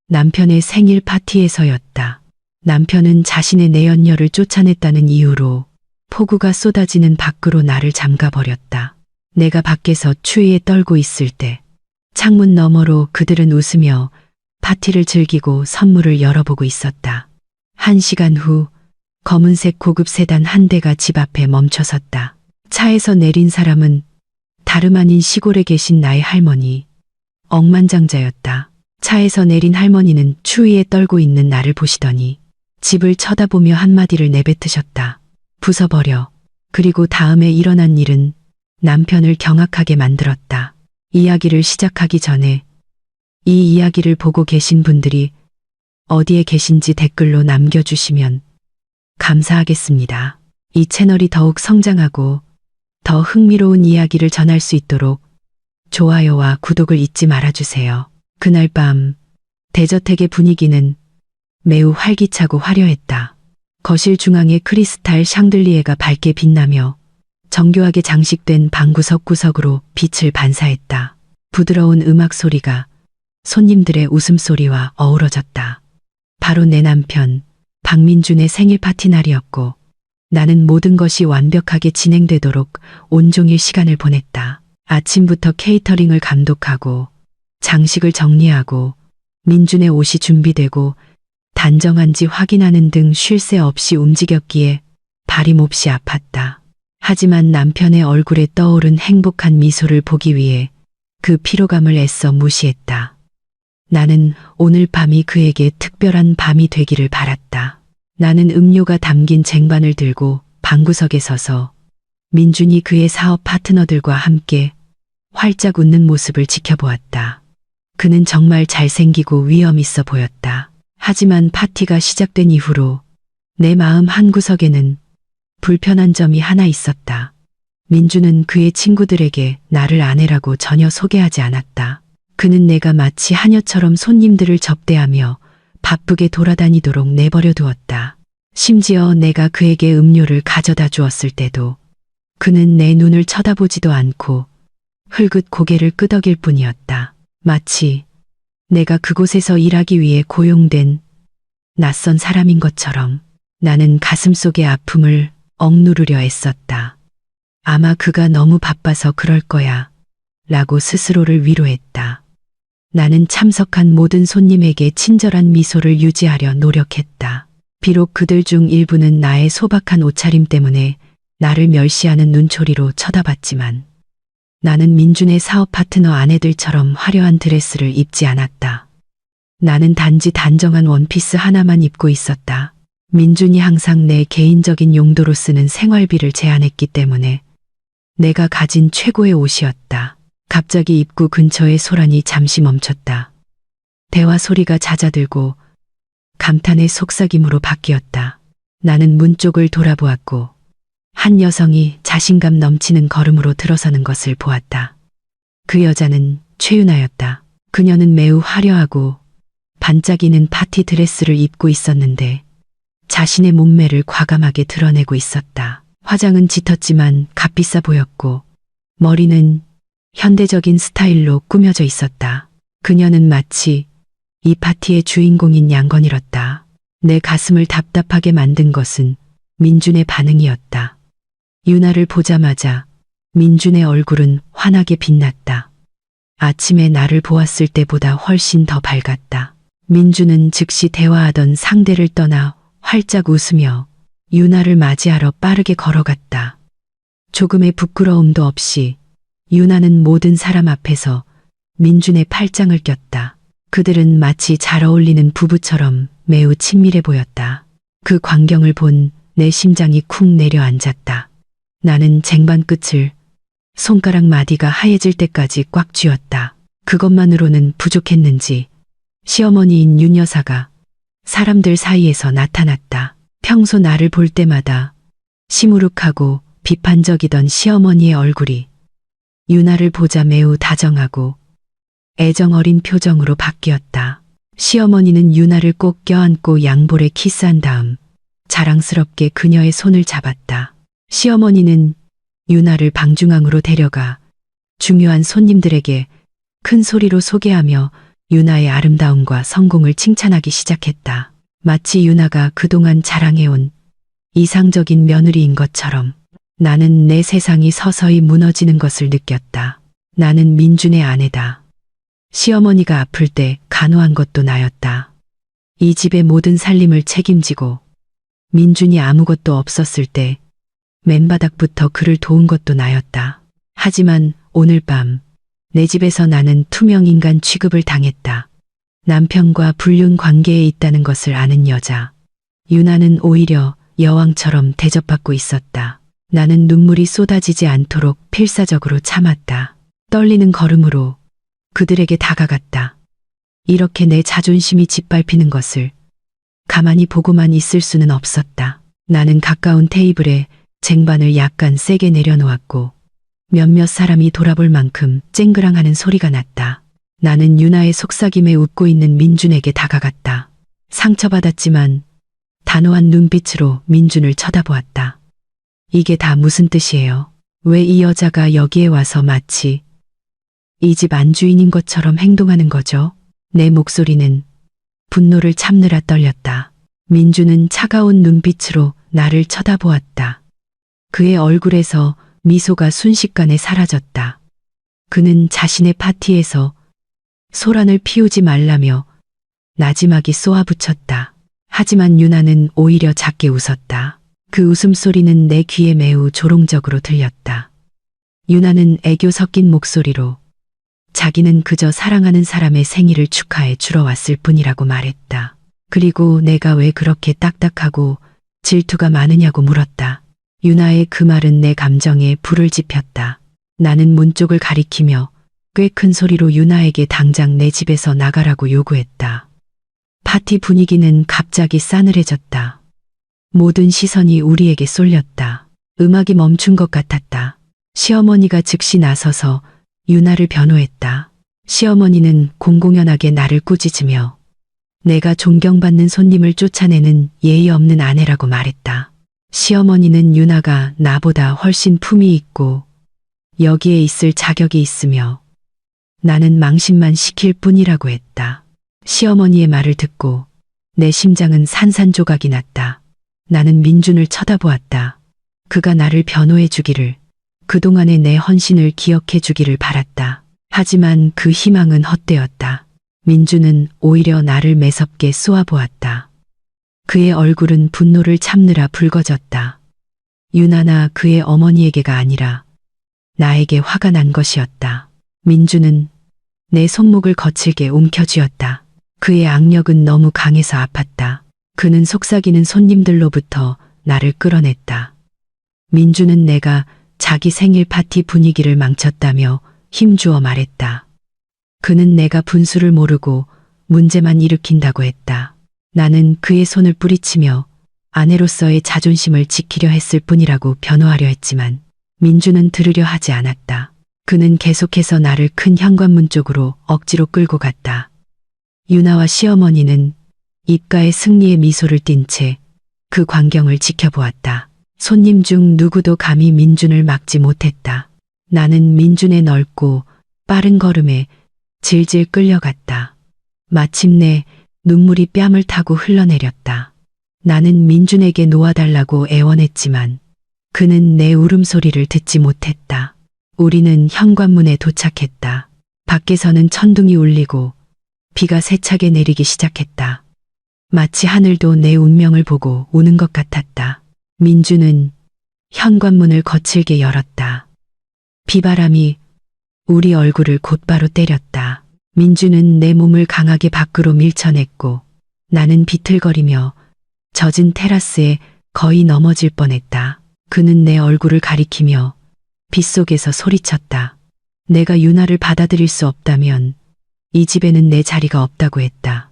남편의 생일 파티에서였다. 남편은 자신의 내연녀를 쫓아냈다는 이유로 폭우가 쏟아지는 밖으로 나를 잠가버렸다. 내가 밖에서 추위에 떨고 있을 때 창문 너머로 그들은 웃으며 파티를 즐기고 선물을 열어보고 있었다. 1시간 후 검은색 고급 세단 한 대가 집 앞에 멈춰섰다. 차에서 내린 사람은 다름 아닌 시골에 계신 나의 할머니, 억만장자였다. 차에서 내린 할머니는 추위에 떨고 있는 나를 보시더니 집을 쳐다보며 한마디를 내뱉으셨다. 부숴버려. 그리고 다음에 일어난 일은 남편을 경악하게 만들었다. 이야기를 시작하기 전에 이 이야기를 보고 계신 분들이 어디에 계신지 댓글로 남겨주시면 감사하겠습니다. 이 채널이 더욱 성장하고 더 흥미로운 이야기를 전할 수 있도록 좋아요와 구독을 잊지 말아주세요. 그날 밤 대저택의 분위기는 매우 활기차고 화려했다. 거실 중앙의 크리스탈 샹들리에가 밝게 빛나며 정교하게 장식된 방 구석구석으로 빛을 반사했다. 부드러운 음악 소리가 손님들의 웃음소리와 어우러졌다. 바로 내 남편 박민준의 생일 파티 날이었고 나는 모든 것이 완벽하게 진행되도록 온종일 시간을 보냈다. 아침부터 케이터링을 감독하고 장식을 정리하고 민준의 옷이 준비되고 단정한지 확인하는 등 쉴 새 없이 움직였기에 발이 몹시 아팠다. 하지만 남편의 얼굴에 떠오른 행복한 미소를 보기 위해 그 피로감을 애써 무시했다. 나는 오늘 밤이 그에게 특별한 밤이 되기를 바랐다. 나는 음료가 담긴 쟁반을 들고 방구석에 서서 민준이 그의 사업 파트너들과 함께 활짝 웃는 모습을 지켜보았다. 그는 정말 잘생기고 위험 있어 보였다. 하지만 파티가 시작된 이후로 내 마음 한구석에는 불편한 점이 하나 있었다. 민준은 그의 친구들에게 나를 아내라고 전혀 소개하지 않았다. 그는 내가 마치 하녀처럼 손님들을 접대하며 바쁘게 돌아다니도록 내버려 두었다. 심지어 내가 그에게 음료를 가져다 주었을 때도 그는 내 눈을 쳐다보지도 않고 흘긋 고개를 끄덕일 뿐이었다. 마치 내가 그곳에서 일하기 위해 고용된 낯선 사람인 것처럼. 나는 가슴속의 아픔을 억누르려 애썼다. 아마 그가 너무 바빠서 그럴 거야 라고 스스로를 위로했다. 나는 참석한 모든 손님에게 친절한 미소를 유지하려 노력했다. 비록 그들 중 일부는 나의 소박한 옷차림 때문에 나를 멸시하는 눈초리로 쳐다봤지만 나는 민준의 사업 파트너 아내들처럼 화려한 드레스를 입지 않았다. 나는 단지 단정한 원피스 하나만 입고 있었다. 민준이 항상 내 개인적인 용도로 쓰는 생활비를 제한했기 때문에 내가 가진 최고의 옷이었다. 갑자기 입구 근처의 소란이 잠시 멈췄다. 대화 소리가 잦아들고 감탄의 속삭임으로 바뀌었다. 나는 문 쪽을 돌아보았고 한 여성이 자신감 넘치는 걸음으로 들어서는 것을 보았다. 그 여자는 최윤아였다. 그녀는 매우 화려하고 반짝이는 파티 드레스를 입고 있었는데 자신의 몸매를 과감하게 드러내고 있었다. 화장은 짙었지만 값비싸 보였고 머리는 현대적인 스타일로 꾸며져 있었다. 그녀는 마치 이 파티의 주인공인 양건이었다. 내 가슴을 답답하게 만든 것은 민준의 반응이었다. 유나를 보자마자 민준의 얼굴은 환하게 빛났다. 아침에 나를 보았을 때보다 훨씬 더 밝았다. 민준은 즉시 대화하던 상대를 떠나 활짝 웃으며 유나를 맞이하러 빠르게 걸어갔다. 조금의 부끄러움도 없이 유나는 모든 사람 앞에서 민준의 팔짱을 꼈다. 그들은 마치 잘 어울리는 부부처럼 매우 친밀해 보였다. 그 광경을 본 내 심장이 쿵 내려앉았다. 나는 쟁반 끝을 손가락 마디가 하얘질 때까지 꽉 쥐었다. 그것만으로는 부족했는지 시어머니인 윤 여사가 사람들 사이에서 나타났다. 평소 나를 볼 때마다 시무룩하고 비판적이던 시어머니의 얼굴이 유나를 보자 매우 다정하고 애정 어린 표정으로 바뀌었다. 시어머니는 유나를 꼭 껴안고 양볼에 키스한 다음 자랑스럽게 그녀의 손을 잡았다. 시어머니는 유나를 방중앙으로 데려가 중요한 손님들에게 큰 소리로 소개하며 유나의 아름다움과 성공을 칭찬하기 시작했다. 마치 유나가 그동안 자랑해온 이상적인 며느리인 것처럼 나는 내 세상이 서서히 무너지는 것을 느꼈다. 나는 민준의 아내다. 시어머니가 아플 때 간호한 것도 나였다. 이 집의 모든 살림을 책임지고 민준이 아무것도 없었을 때 맨바닥부터 그를 도운 것도 나였다. 하지만 오늘 밤 내 집에서 나는 투명인간 취급을 당했다. 남편과 불륜 관계에 있다는 것을 아는 여자. 유나는 오히려 여왕처럼 대접받고 있었다. 나는 눈물이 쏟아지지 않도록 필사적으로 참았다. 떨리는 걸음으로 그들에게 다가갔다. 이렇게 내 자존심이 짓밟히는 것을 가만히 보고만 있을 수는 없었다. 나는 가까운 테이블에 쟁반을 약간 세게 내려놓았고 몇몇 사람이 돌아볼 만큼 쨍그랑하는 소리가 났다. 나는 유나의 속삭임에 웃고 있는 민준에게 다가갔다. 상처받았지만 단호한 눈빛으로 민준을 쳐다보았다. 이게 다 무슨 뜻이에요? 왜 이 여자가 여기에 와서 마치 이 집 안주인인 것처럼 행동하는 거죠? 내 목소리는 분노를 참느라 떨렸다. 민준은 차가운 눈빛으로 나를 쳐다보았다. 그의 얼굴에서 미소가 순식간에 사라졌다. 그는 자신의 파티에서 소란을 피우지 말라며 나지막이 쏘아붙였다. 하지만 유나는 오히려 작게 웃었다. 그 웃음소리는 내 귀에 매우 조롱적으로 들렸다. 유나는 애교 섞인 목소리로 자기는 그저 사랑하는 사람의 생일을 축하해 주러 왔을 뿐이라고 말했다. 그리고 내가 왜 그렇게 딱딱하고 질투가 많으냐고 물었다. 유나의 그 말은 내 감정에 불을 지폈다. 나는 문 쪽을 가리키며 꽤 큰 소리로 유나에게 당장 내 집에서 나가라고 요구했다. 파티 분위기는 갑자기 싸늘해졌다. 모든 시선이 우리에게 쏠렸다. 음악이 멈춘 것 같았다. 시어머니가 즉시 나서서 유나를 변호했다. 시어머니는 공공연하게 나를 꾸짖으며 내가 존경받는 손님을 쫓아내는 예의 없는 아내라고 말했다. 시어머니는 유나가 나보다 훨씬 품이 있고 여기에 있을 자격이 있으며 나는 망신만 시킬 뿐이라고 했다. 시어머니의 말을 듣고 내 심장은 산산조각이 났다. 나는 민준을 쳐다보았다. 그가 나를 변호해 주기를, 그동안의 내 헌신을 기억해 주기를 바랐다. 하지만 그 희망은 헛되었다. 민준은 오히려 나를 매섭게 쏘아보았다. 그의 얼굴은 분노를 참느라 붉어졌다. 유나나 그의 어머니에게가 아니라 나에게 화가 난 것이었다. 민준은 내 손목을 거칠게 움켜쥐었다. 그의 악력은 너무 강해서 아팠다. 그는 속삭이는 손님들로부터 나를 끌어냈다. 민준은 내가 자기 생일 파티 분위기를 망쳤다며 힘주어 말했다. 그는 내가 분수를 모르고 문제만 일으킨다고 했다. 나는 그의 손을 뿌리치며 아내로서의 자존심을 지키려 했을 뿐이라고 변호하려 했지만 민준은 들으려 하지 않았다. 그는 계속해서 나를 큰 현관문 쪽으로 억지로 끌고 갔다. 유나와 시어머니는 입가에 승리의 미소를 띤 채 그 광경을 지켜보았다. 손님 중 누구도 감히 민준을 막지 못했다. 나는 민준의 넓고 빠른 걸음에 질질 끌려갔다. 마침내 눈물이 뺨을 타고 흘러내렸다. 나는 민준에게 놓아달라고 애원했지만 그는 내 울음소리를 듣지 못했다. 우리는 현관문에 도착했다. 밖에서는 천둥이 울리고 비가 세차게 내리기 시작했다. 마치 하늘도 내 운명을 보고 우는 것 같았다. 민준은 현관문을 거칠게 열었다. 비바람이 우리 얼굴을 곧바로 때렸다. 민준은 내 몸을 강하게 밖으로 밀쳐냈고 나는 비틀거리며 젖은 테라스에 거의 넘어질 뻔했다. 그는 내 얼굴을 가리키며 빗속에서 소리쳤다. 내가 유나를 받아들일 수 없다면 이 집에는 내 자리가 없다고 했다.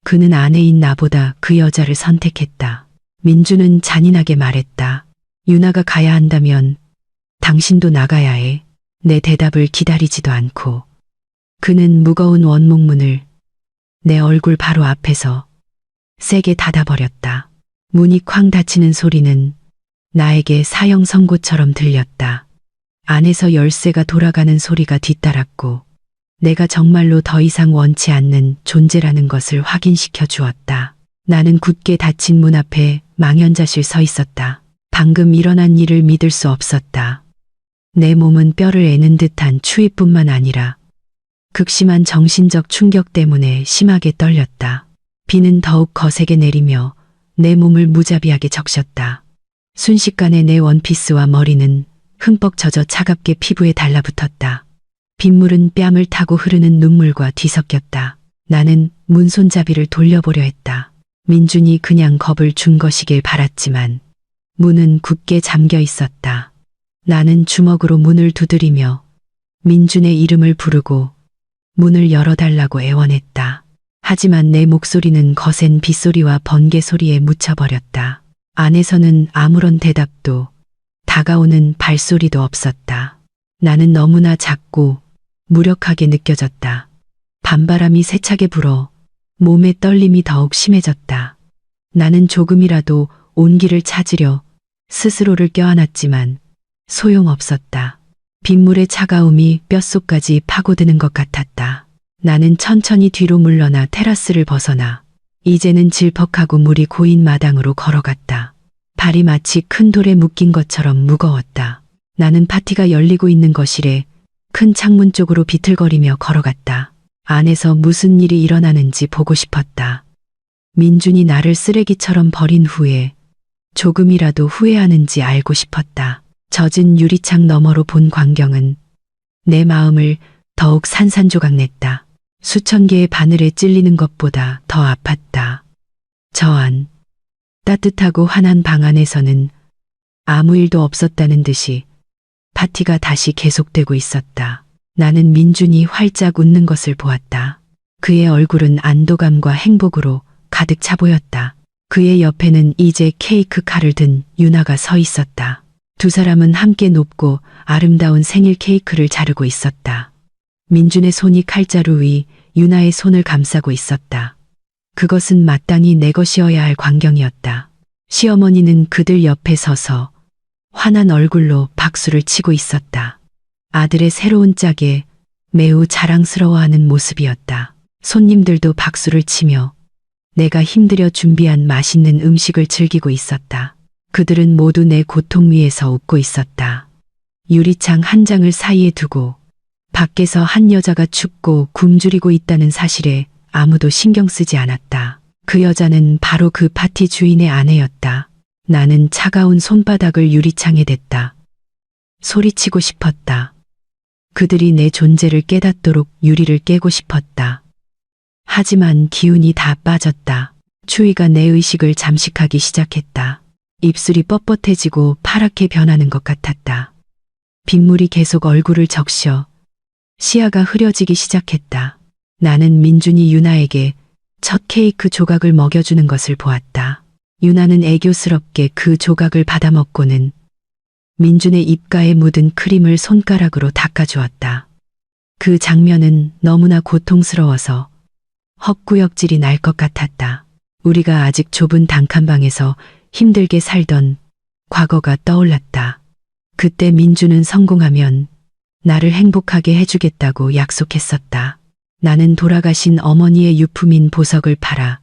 그는 아내인 나보다 그 여자를 선택했다. 민준은 잔인하게 말했다. 유나가 가야 한다면 당신도 나가야 해. 내 대답을 기다리지도 않고 그는 무거운 원목문을 내 얼굴 바로 앞에서 세게 닫아버렸다. 문이 쾅 닫히는 소리는 나에게 사형 선고처럼 들렸다. 안에서 열쇠가 돌아가는 소리가 뒤따랐고 내가 정말로 더 이상 원치 않는 존재라는 것을 확인시켜 주었다. 나는 굳게 닫힌 문 앞에 망연자실 서 있었다. 방금 일어난 일을 믿을 수 없었다. 내 몸은 뼈를 애는 듯한 추위뿐만 아니라 극심한 정신적 충격 때문에 심하게 떨렸다. 비는 더욱 거세게 내리며 내 몸을 무자비하게 적셨다. 순식간에 내 원피스와 머리는 흠뻑 젖어 차갑게 피부에 달라붙었다. 빗물은 뺨을 타고 흐르는 눈물과 뒤섞였다. 나는 문 손잡이를 돌려보려 했다. 민준이 그냥 겁을 준 것이길 바랐지만 문은 굳게 잠겨 있었다. 나는 주먹으로 문을 두드리며 민준의 이름을 부르고 문을 열어달라고 애원했다. 하지만 내 목소리는 거센 빗소리와 번개 소리에 묻혀버렸다. 안에서는 아무런 대답도 다가오는 발소리도 없었다. 나는 너무나 작고 무력하게 느껴졌다. 밤바람이 세차게 불어 몸의 떨림이 더욱 심해졌다. 나는 조금이라도 온기를 찾으려 스스로를 껴안았지만 소용없었다. 빗물의 차가움이 뼛속까지 파고드는 것 같았다. 나는 천천히 뒤로 물러나 테라스를 벗어나 이제는 질퍽하고 물이 고인 마당으로 걸어갔다. 발이 마치 큰 돌에 묶인 것처럼 무거웠다. 나는 파티가 열리고 있는 거실에 큰 창문 쪽으로 비틀거리며 걸어갔다. 안에서 무슨 일이 일어나는지 보고 싶었다. 민준이 나를 쓰레기처럼 버린 후에 조금이라도 후회하는지 알고 싶었다. 젖은 유리창 너머로 본 광경은 내 마음을 더욱 산산조각냈다. 수천 개의 바늘에 찔리는 것보다 더 아팠다. 저 안, 따뜻하고 환한 방 안에서는 아무 일도 없었다는 듯이 파티가 다시 계속되고 있었다. 나는 민준이 활짝 웃는 것을 보았다. 그의 얼굴은 안도감과 행복으로 가득 차 보였다. 그의 옆에는 이제 케이크 칼을 든 유나가 서 있었다. 두 사람은 함께 높고 아름다운 생일 케이크를 자르고 있었다. 민준의 손이 칼자루 위 유나의 손을 감싸고 있었다. 그것은 마땅히 내 것이어야 할 광경이었다. 시어머니는 그들 옆에 서서 환한 얼굴로 박수를 치고 있었다. 아들의 새로운 짝에 매우 자랑스러워하는 모습이었다. 손님들도 박수를 치며 내가 힘들여 준비한 맛있는 음식을 즐기고 있었다. 그들은 모두 내 고통 위에서 웃고 있었다. 유리창 한 장을 사이에 두고 밖에서 한 여자가 춥고 굶주리고 있다는 사실에 아무도 신경 쓰지 않았다. 그 여자는 바로 그 파티 주인의 아내였다. 나는 차가운 손바닥을 유리창에 댔다. 소리치고 싶었다. 그들이 내 존재를 깨닫도록 유리를 깨고 싶었다. 하지만 기운이 다 빠졌다. 추위가 내 의식을 잠식하기 시작했다. 입술이 뻣뻣해지고 파랗게 변하는 것 같았다. 빗물이 계속 얼굴을 적셔 시야가 흐려지기 시작했다. 나는 민준이 유나에게 첫 케이크 조각을 먹여주는 것을 보았다. 유나는 애교스럽게 그 조각을 받아먹고는 민준의 입가에 묻은 크림을 손가락으로 닦아주었다. 그 장면은 너무나 고통스러워서 헛구역질이 날 것 같았다. 우리가 아직 좁은 단칸방에서 힘들게 살던 과거가 떠올랐다. 그때 민준은 성공하면 나를 행복하게 해주겠다고 약속했었다. 나는 돌아가신 어머니의 유품인 보석을 팔아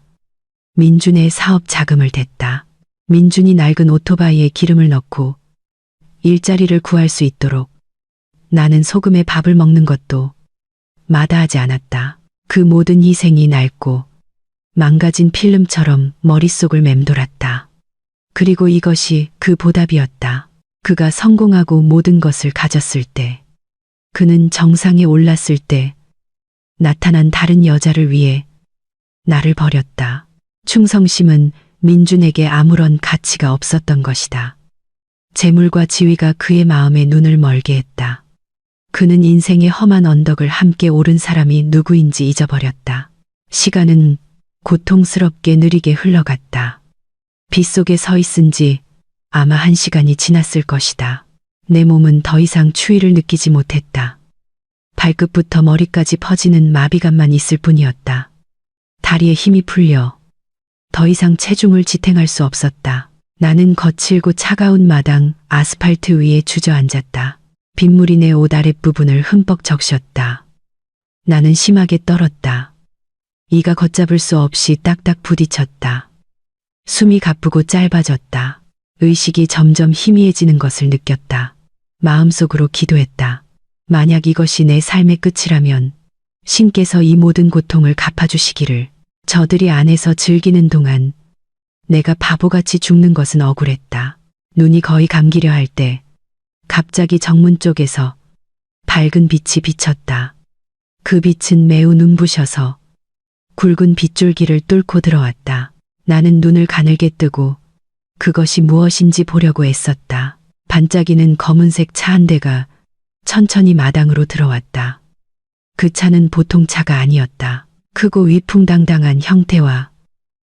민준의 사업 자금을 댔다. 민준이 낡은 오토바이에 기름을 넣고 일자리를 구할 수 있도록 나는 소금에 밥을 먹는 것도 마다하지 않았다. 그 모든 희생이 낡고 망가진 필름처럼 머릿속을 맴돌았다. 그리고 이것이 그 보답이었다. 그가 성공하고 모든 것을 가졌을 때, 그는 정상에 올랐을 때 나타난 다른 여자를 위해 나를 버렸다. 충성심은 민준에게 아무런 가치가 없었던 것이다. 재물과 지위가 그의 마음에 눈을 멀게 했다. 그는 인생의 험한 언덕을 함께 오른 사람이 누구인지 잊어버렸다. 시간은 고통스럽게 느리게 흘러갔다. 빗속에 서 있은 지 아마 1시간이 지났을 것이다. 내 몸은 더 이상 추위를 느끼지 못했다. 발끝부터 머리까지 퍼지는 마비감만 있을 뿐이었다. 다리에 힘이 풀려 더 이상 체중을 지탱할 수 없었다. 나는 거칠고 차가운 마당 아스팔트 위에 주저앉았다. 빗물이 내 옷 아랫부분을 흠뻑 적셨다. 나는 심하게 떨었다. 이가 걷잡을 수 없이 딱딱 부딪혔다. 숨이 가쁘고 짧아졌다. 의식이 점점 희미해지는 것을 느꼈다. 마음속으로 기도했다. 만약 이것이 내 삶의 끝이라면 신께서 이 모든 고통을 갚아주시기를. 저들이 안에서 즐기는 동안 내가 바보같이 죽는 것은 억울했다. 눈이 거의 감기려 할 때 갑자기 정문 쪽에서 밝은 빛이 비쳤다. 그 빛은 매우 눈부셔서 굵은 빗줄기를 뚫고 들어왔다. 나는 눈을 가늘게 뜨고 그것이 무엇인지 보려고 애썼다. 반짝이는 검은색 차 한 대가 천천히 마당으로 들어왔다. 그 차는 보통 차가 아니었다. 크고 위풍당당한 형태와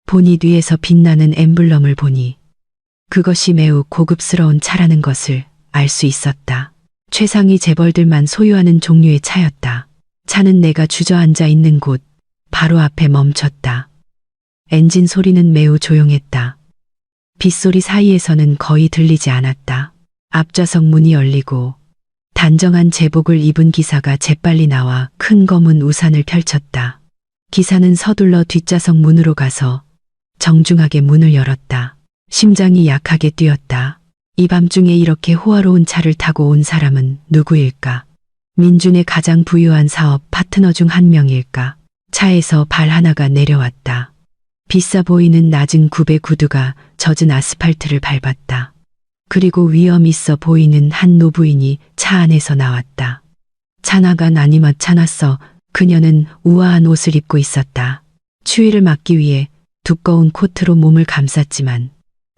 보닛 위에서 빛나는 엠블럼을 보니 그것이 매우 고급스러운 차라는 것을 알 수 있었다. 최상위 재벌들만 소유하는 종류의 차였다. 차는 내가 주저앉아 있는 곳 바로 앞에 멈췄다. 엔진 소리는 매우 조용했다. 빗소리 사이에서는 거의 들리지 않았다. 앞좌석 문이 열리고 단정한 제복을 입은 기사가 재빨리 나와 큰 검은 우산을 펼쳤다. 기사는 서둘러 뒷좌석 문으로 가서 정중하게 문을 열었다. 심장이 약하게 뛰었다. 이 밤중에 이렇게 호화로운 차를 타고 온 사람은 누구일까? 민준의 가장 부유한 사업 파트너 중 한 명일까? 차에서 발 하나가 내려왔다. 비싸 보이는 낮은 굽의 구두가 젖은 아스팔트를 밟았다. 그리고 위험 있어 보이는 한 노부인이 차 안에서 나왔다. 차나가 나니마 차났어. 그녀는 우아한 옷을 입고 있었다. 추위를 막기 위해 두꺼운 코트로 몸을 감쌌지만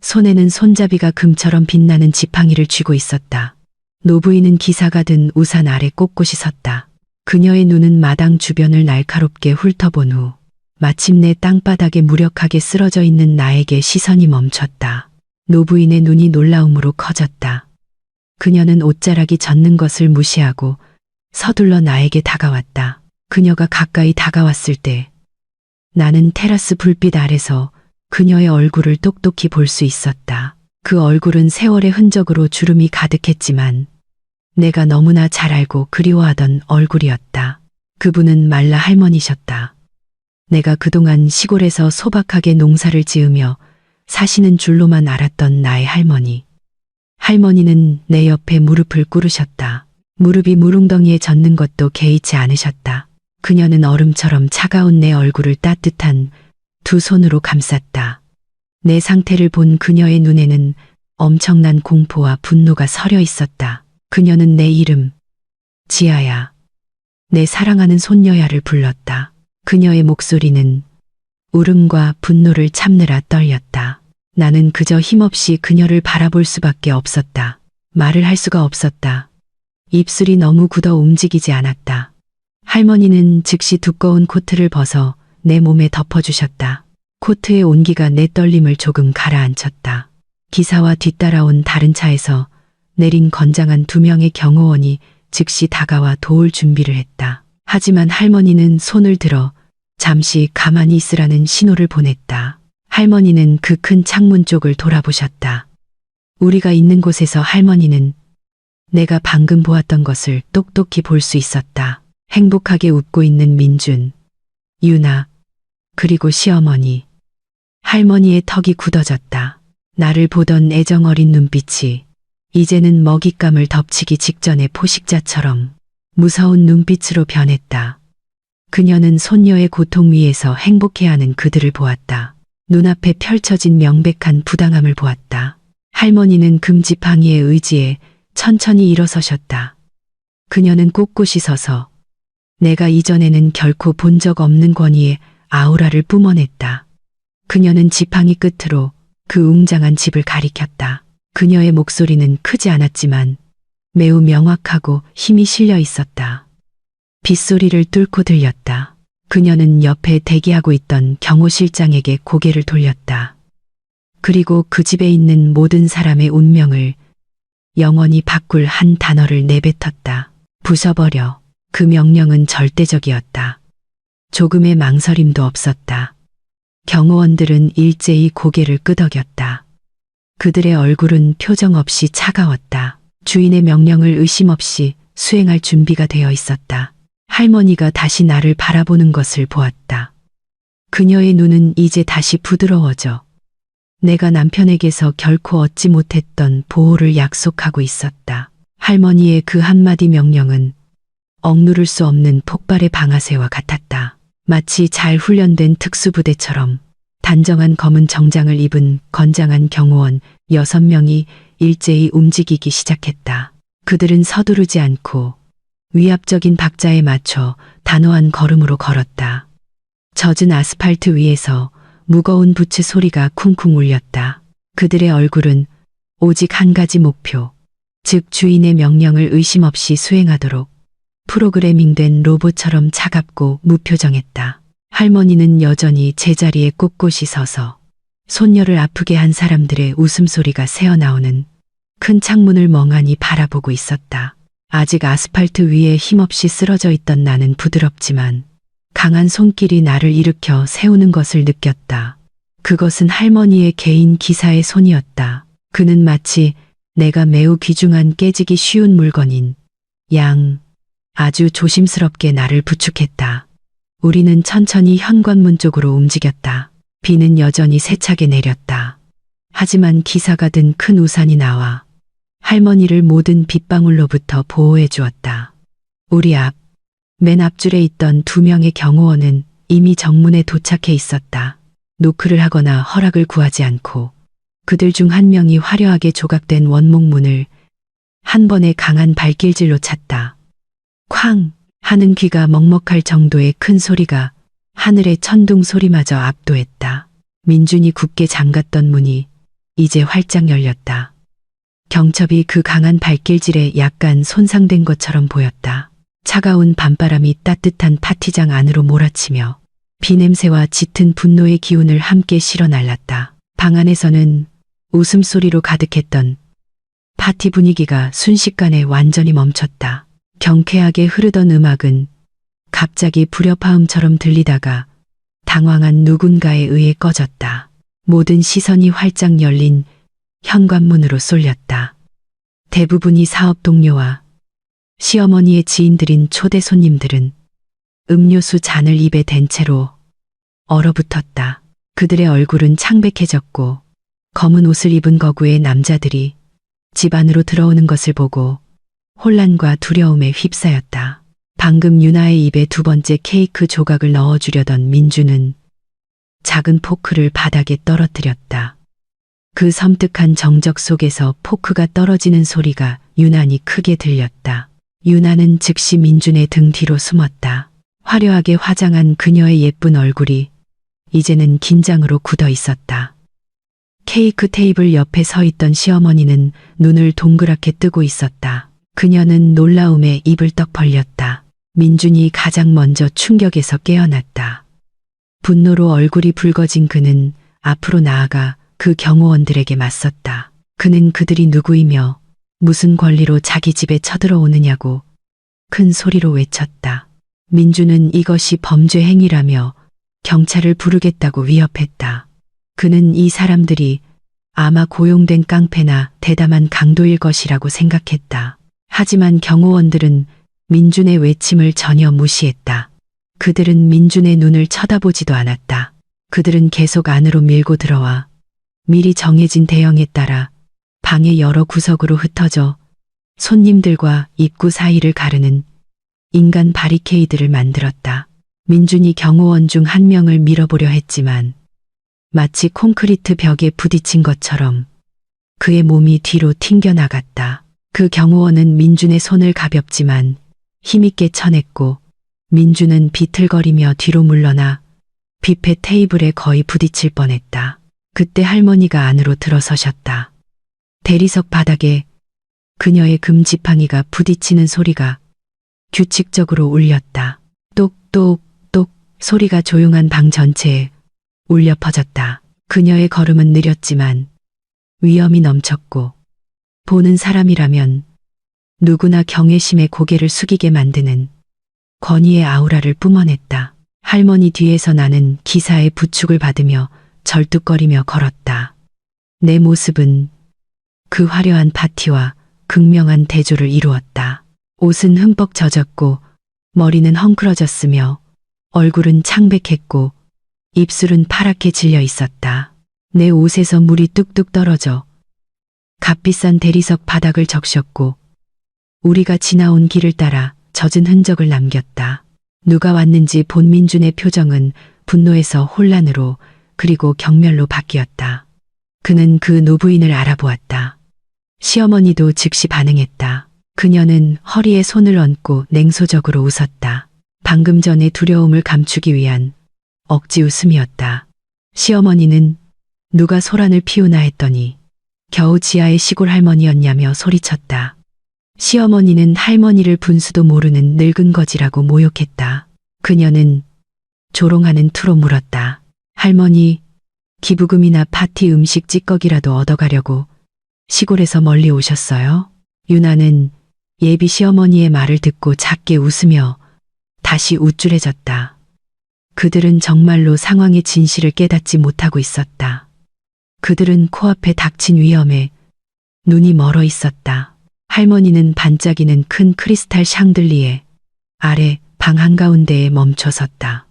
손에는 손잡이가 금처럼 빛나는 지팡이를 쥐고 있었다. 노부인은 기사가 든 우산 아래 꼿꼿이 섰다. 그녀의 눈은 마당 주변을 날카롭게 훑어본 후 마침내 땅바닥에 무력하게 쓰러져 있는 나에게 시선이 멈췄다. 노부인의 눈이 놀라움으로 커졌다. 그녀는 옷자락이 젖는 것을 무시하고 서둘러 나에게 다가왔다. 그녀가 가까이 다가왔을 때 나는 테라스 불빛 아래서 그녀의 얼굴을 똑똑히 볼 수 있었다. 그 얼굴은 세월의 흔적으로 주름이 가득했지만 내가 너무나 잘 알고 그리워하던 얼굴이었다. 그분은 말라 할머니셨다. 내가 그동안 시골에서 소박하게 농사를 지으며 사시는 줄로만 알았던 나의 할머니. 할머니는 내 옆에 무릎을 꿇으셨다. 무릎이 물웅덩이에 젖는 것도 개의치 않으셨다. 그녀는 얼음처럼 차가운 내 얼굴을 따뜻한 두 손으로 감쌌다. 내 상태를 본 그녀의 눈에는 엄청난 공포와 분노가 서려 있었다. 그녀는 내 이름, 지아야, 내 사랑하는 손녀야를 불렀다. 그녀의 목소리는 울음과 분노를 참느라 떨렸다. 나는 그저 힘없이 그녀를 바라볼 수밖에 없었다. 말을 할 수가 없었다. 입술이 너무 굳어 움직이지 않았다. 할머니는 즉시 두꺼운 코트를 벗어 내 몸에 덮어주셨다. 코트의 온기가 내 떨림을 조금 가라앉혔다. 기사와 뒤따라온 다른 차에서 내린 건장한 두 명의 경호원이 즉시 다가와 도울 준비를 했다. 하지만 할머니는 손을 들어 잠시 가만히 있으라는 신호를 보냈다. 할머니는 그 큰 창문 쪽을 돌아보셨다. 우리가 있는 곳에서 할머니는 내가 방금 보았던 것을 똑똑히 볼 수 있었다. 행복하게 웃고 있는 민준, 유나, 그리고 시어머니. 할머니의 턱이 굳어졌다. 나를 보던 애정어린 눈빛이 이제는 먹잇감을 덮치기 직전의 포식자처럼 무서운 눈빛으로 변했다. 그녀는 손녀의 고통 위에서 행복해하는 그들을 보았다. 눈앞에 펼쳐진 명백한 부당함을 보았다. 할머니는 금지팡이의 의지에 천천히 일어서셨다. 그녀는 꼿꼿이 서서 내가 이전에는 결코 본 적 없는 권위의 아우라를 뿜어냈다. 그녀는 지팡이 끝으로 그 웅장한 집을 가리켰다. 그녀의 목소리는 크지 않았지만 매우 명확하고 힘이 실려 있었다. 빗소리를 뚫고 들렸다. 그녀는 옆에 대기하고 있던 경호실장에게 고개를 돌렸다. 그리고 그 집에 있는 모든 사람의 운명을 영원히 바꿀 한 단어를 내뱉었다. 부숴버려. 그 명령은 절대적이었다. 조금의 망설임도 없었다. 경호원들은 일제히 고개를 끄덕였다. 그들의 얼굴은 표정 없이 차가웠다. 주인의 명령을 의심 없이 수행할 준비가 되어 있었다. 할머니가 다시 나를 바라보는 것을 보았다. 그녀의 눈은 이제 다시 부드러워져 내가 남편에게서 결코 얻지 못했던 보호를 약속하고 있었다. 할머니의 그 한마디 명령은 억누를 수 없는 폭발의 방아쇠와 같았다. 마치 잘 훈련된 특수부대처럼 단정한 검은 정장을 입은 건장한 경호원 6명이 일제히 움직이기 시작했다. 그들은 서두르지 않고 위압적인 박자에 맞춰 단호한 걸음으로 걸었다. 젖은 아스팔트 위에서 무거운 부츠 소리가 쿵쿵 울렸다. 그들의 얼굴은 오직 한 가지 목표, 즉 주인의 명령을 의심 없이 수행하도록 프로그래밍된 로봇처럼 차갑고 무표정했다. 할머니는 여전히 제자리에 꼿꼿이 서서 손녀를 아프게 한 사람들의 웃음소리가 새어나오는 큰 창문을 멍하니 바라보고 있었다. 아직 아스팔트 위에 힘없이 쓰러져 있던 나는 부드럽지만 강한 손길이 나를 일으켜 세우는 것을 느꼈다. 그것은 할머니의 개인 기사의 손이었다. 그는 마치 내가 매우 귀중한 깨지기 쉬운 물건인 아주 조심스럽게 나를 부축했다. 우리는 천천히 현관문 쪽으로 움직였다. 비는 여전히 세차게 내렸다. 하지만 기사가 든 큰 우산이 나와 할머니를 모든 빗방울로부터 보호해 주었다. 우리 맨 앞줄에 있던 2명의 경호원은 이미 정문에 도착해 있었다. 노크를 하거나 허락을 구하지 않고 그들 중 한 명이 화려하게 조각된 원목문을 한 번에 강한 발길질로 찼다. 쾅 하는 귀가 먹먹할 정도의 큰 소리가 하늘의 천둥 소리마저 압도했다. 민준이 굳게 잠갔던 문이 이제 활짝 열렸다. 경첩이 그 강한 발길질에 약간 손상된 것처럼 보였다. 차가운 밤바람이 따뜻한 파티장 안으로 몰아치며 비냄새와 짙은 분노의 기운을 함께 실어 날랐다. 방 안에서는 웃음소리로 가득했던 파티 분위기가 순식간에 완전히 멈췄다. 경쾌하게 흐르던 음악은 갑자기 불협화음처럼 들리다가 당황한 누군가에 의해 꺼졌다. 모든 시선이 활짝 열린 현관문으로 쏠렸다. 대부분이 사업 동료와 시어머니의 지인들인 초대 손님들은 음료수 잔을 입에 댄 채로 얼어붙었다. 그들의 얼굴은 창백해졌고 검은 옷을 입은 거구의 남자들이 집 안으로 들어오는 것을 보고 혼란과 두려움에 휩싸였다. 방금 유나의 입에 2번째 케이크 조각을 넣어주려던 민주는 작은 포크를 바닥에 떨어뜨렸다. 그 섬뜩한 정적 속에서 포크가 떨어지는 소리가 유난히 크게 들렸다. 유나는 즉시 민준의 등 뒤로 숨었다. 화려하게 화장한 그녀의 예쁜 얼굴이 이제는 긴장으로 굳어 있었다. 케이크 테이블 옆에 서 있던 시어머니는 눈을 동그랗게 뜨고 있었다. 그녀는 놀라움에 입을 떡 벌렸다. 민준이 가장 먼저 충격에서 깨어났다. 분노로 얼굴이 붉어진 그는 앞으로 나아가 그 경호원들에게 맞섰다. 그는 그들이 누구이며 무슨 권리로 자기 집에 쳐들어오느냐고 큰 소리로 외쳤다. 민주는 이것이 범죄 행위라며 경찰을 부르겠다고 위협했다. 그는 이 사람들이 아마 고용된 깡패나 대담한 강도일 것이라고 생각했다. 하지만 경호원들은 민준의 외침을 전혀 무시했다. 그들은 민준의 눈을 쳐다보지도 않았다. 그들은 계속 안으로 밀고 들어와 미리 정해진 대형에 따라 방의 여러 구석으로 흩어져 손님들과 입구 사이를 가르는 인간 바리케이드를 만들었다. 민준이 경호원 중 한 명을 밀어보려 했지만 마치 콘크리트 벽에 부딪힌 것처럼 그의 몸이 뒤로 튕겨나갔다. 그 경호원은 민준의 손을 가볍지만 힘있게 쳐냈고 민준은 비틀거리며 뒤로 물러나 뷔페 테이블에 거의 부딪힐 뻔했다. 그때 할머니가 안으로 들어서셨다. 대리석 바닥에 그녀의 금지팡이가 부딪히는 소리가 규칙적으로 울렸다. 똑똑똑 소리가 조용한 방 전체에 울려 퍼졌다. 그녀의 걸음은 느렸지만 위엄이 넘쳤고 보는 사람이라면 누구나 경외심에 고개를 숙이게 만드는 권위의 아우라를 뿜어냈다. 할머니 뒤에서 나는 기사의 부축을 받으며 절뚝거리며 걸었다. 내 모습은 그 화려한 파티와 극명한 대조를 이루었다. 옷은 흠뻑 젖었고 머리는 헝클어졌으며 얼굴은 창백했고 입술은 파랗게 질려 있었다. 내 옷에서 물이 뚝뚝 떨어져 값비싼 대리석 바닥을 적셨고 우리가 지나온 길을 따라 젖은 흔적을 남겼다. 누가 왔는지 본 민준의 표정은 분노에서 혼란으로 그리고 경멸로 바뀌었다. 그는 그 노부인을 알아보았다. 시어머니도 즉시 반응했다. 그녀는 허리에 손을 얹고 냉소적으로 웃었다. 방금 전의 두려움을 감추기 위한 억지 웃음이었다. 시어머니는 누가 소란을 피우나 했더니 겨우 지하의 시골 할머니였냐며 소리쳤다. 시어머니는 할머니를 분수도 모르는 늙은 거지라고 모욕했다. 그녀는 조롱하는 투로 물었다. 할머니, 기부금이나 파티 음식 찌꺼기라도 얻어가려고 시골에서 멀리 오셨어요? 유나는 예비 시어머니의 말을 듣고 작게 웃으며 다시 우쭐해졌다. 그들은 정말로 상황의 진실을 깨닫지 못하고 있었다. 그들은 코앞에 닥친 위험에 눈이 멀어 있었다. 할머니는 반짝이는 큰 크리스탈 샹들리에 아래 방 한가운데에 멈춰 섰다.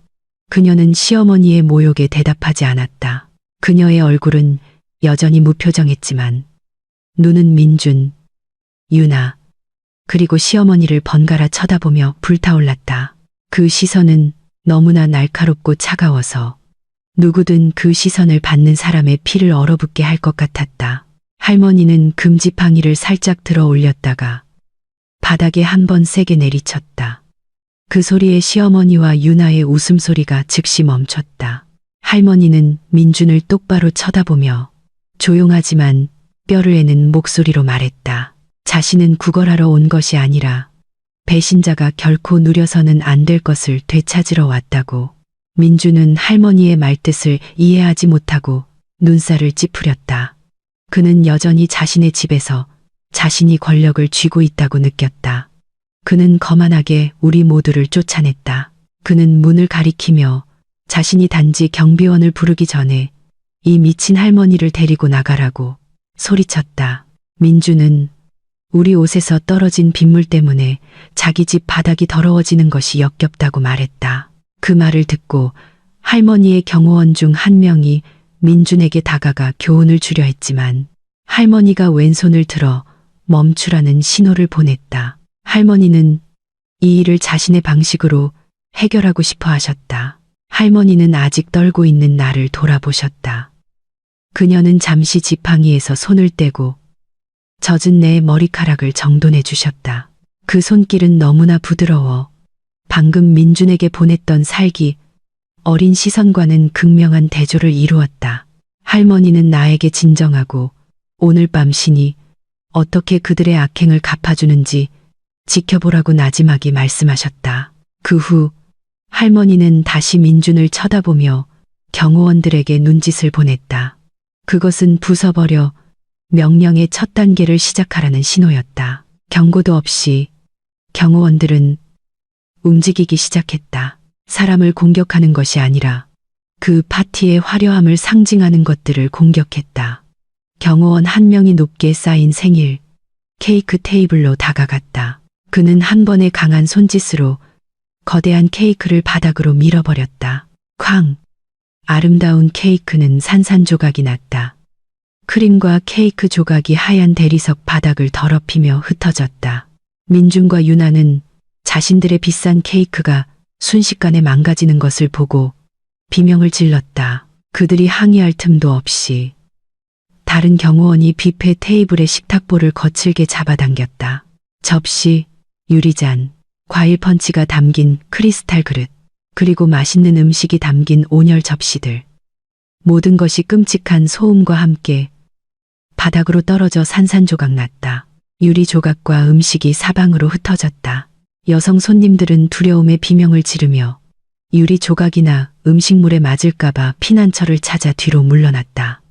그녀는 시어머니의 모욕에 대답하지 않았다. 그녀의 얼굴은 여전히 무표정했지만 눈은 민준, 유나, 그리고 시어머니를 번갈아 쳐다보며 불타올랐다. 그 시선은 너무나 날카롭고 차가워서 누구든 그 시선을 받는 사람의 피를 얼어붙게 할 것 같았다. 할머니는 금지팡이를 살짝 들어 올렸다가 바닥에 한 번 세게 내리쳤다. 그 소리에 시어머니와 유나의 웃음소리가 즉시 멈췄다. 할머니는 민준을 똑바로 쳐다보며 조용하지만 뼈를 에는 목소리로 말했다. 자신은 구걸하러 온 것이 아니라 배신자가 결코 누려서는 안 될 것을 되찾으러 왔다고. 민준은 할머니의 말뜻을 이해하지 못하고 눈살을 찌푸렸다. 그는 여전히 자신의 집에서 자신이 권력을 쥐고 있다고 느꼈다. 그는 거만하게 우리 모두를 쫓아냈다. 그는 문을 가리키며 자신이 단지 경비원을 부르기 전에 이 미친 할머니를 데리고 나가라고 소리쳤다. 민준은 우리 옷에서 떨어진 빗물 때문에 자기 집 바닥이 더러워지는 것이 역겹다고 말했다. 그 말을 듣고 할머니의 경호원 중 한 명이 민준에게 다가가 교훈을 주려 했지만 할머니가 왼손을 들어 멈추라는 신호를 보냈다. 할머니는 이 일을 자신의 방식으로 해결하고 싶어 하셨다. 할머니는 아직 떨고 있는 나를 돌아보셨다. 그녀는 잠시 지팡이에서 손을 떼고 젖은 내 머리카락을 정돈해 주셨다. 그 손길은 너무나 부드러워 방금 민준에게 보냈던 살기 어린 시선과는 극명한 대조를 이루었다. 할머니는 나에게 진정하고 오늘 밤 신이 어떻게 그들의 악행을 갚아주는지 지켜보라고 나지막이 말씀하셨다. 그 후 할머니는 다시 민준을 쳐다보며 경호원들에게 눈짓을 보냈다. 그것은 부숴버려 명령의 첫 단계를 시작하라는 신호였다. 경고도 없이 경호원들은 움직이기 시작했다. 사람을 공격하는 것이 아니라 그 파티의 화려함을 상징하는 것들을 공격했다. 경호원 한 명이 높게 쌓인 생일 케이크 테이블로 다가갔다. 그는 한 번의 강한 손짓으로 거대한 케이크를 바닥으로 밀어버렸다. 쾅! 아름다운 케이크는 산산조각이 났다. 크림과 케이크 조각이 하얀 대리석 바닥을 더럽히며 흩어졌다. 민준과 유나는 자신들의 비싼 케이크가 순식간에 망가지는 것을 보고 비명을 질렀다. 그들이 항의할 틈도 없이 다른 경호원이 뷔페 테이블의 식탁볼을 거칠게 잡아당겼다. 접시, 유리잔, 과일 펀치가 담긴 크리스탈 그릇, 그리고 맛있는 음식이 담긴 온열 접시들. 모든 것이 끔찍한 소음과 함께 바닥으로 떨어져 산산조각 났다. 유리 조각과 음식이 사방으로 흩어졌다. 여성 손님들은 두려움에 비명을 지르며 유리 조각이나 음식물에 맞을까봐 피난처를 찾아 뒤로 물러났다.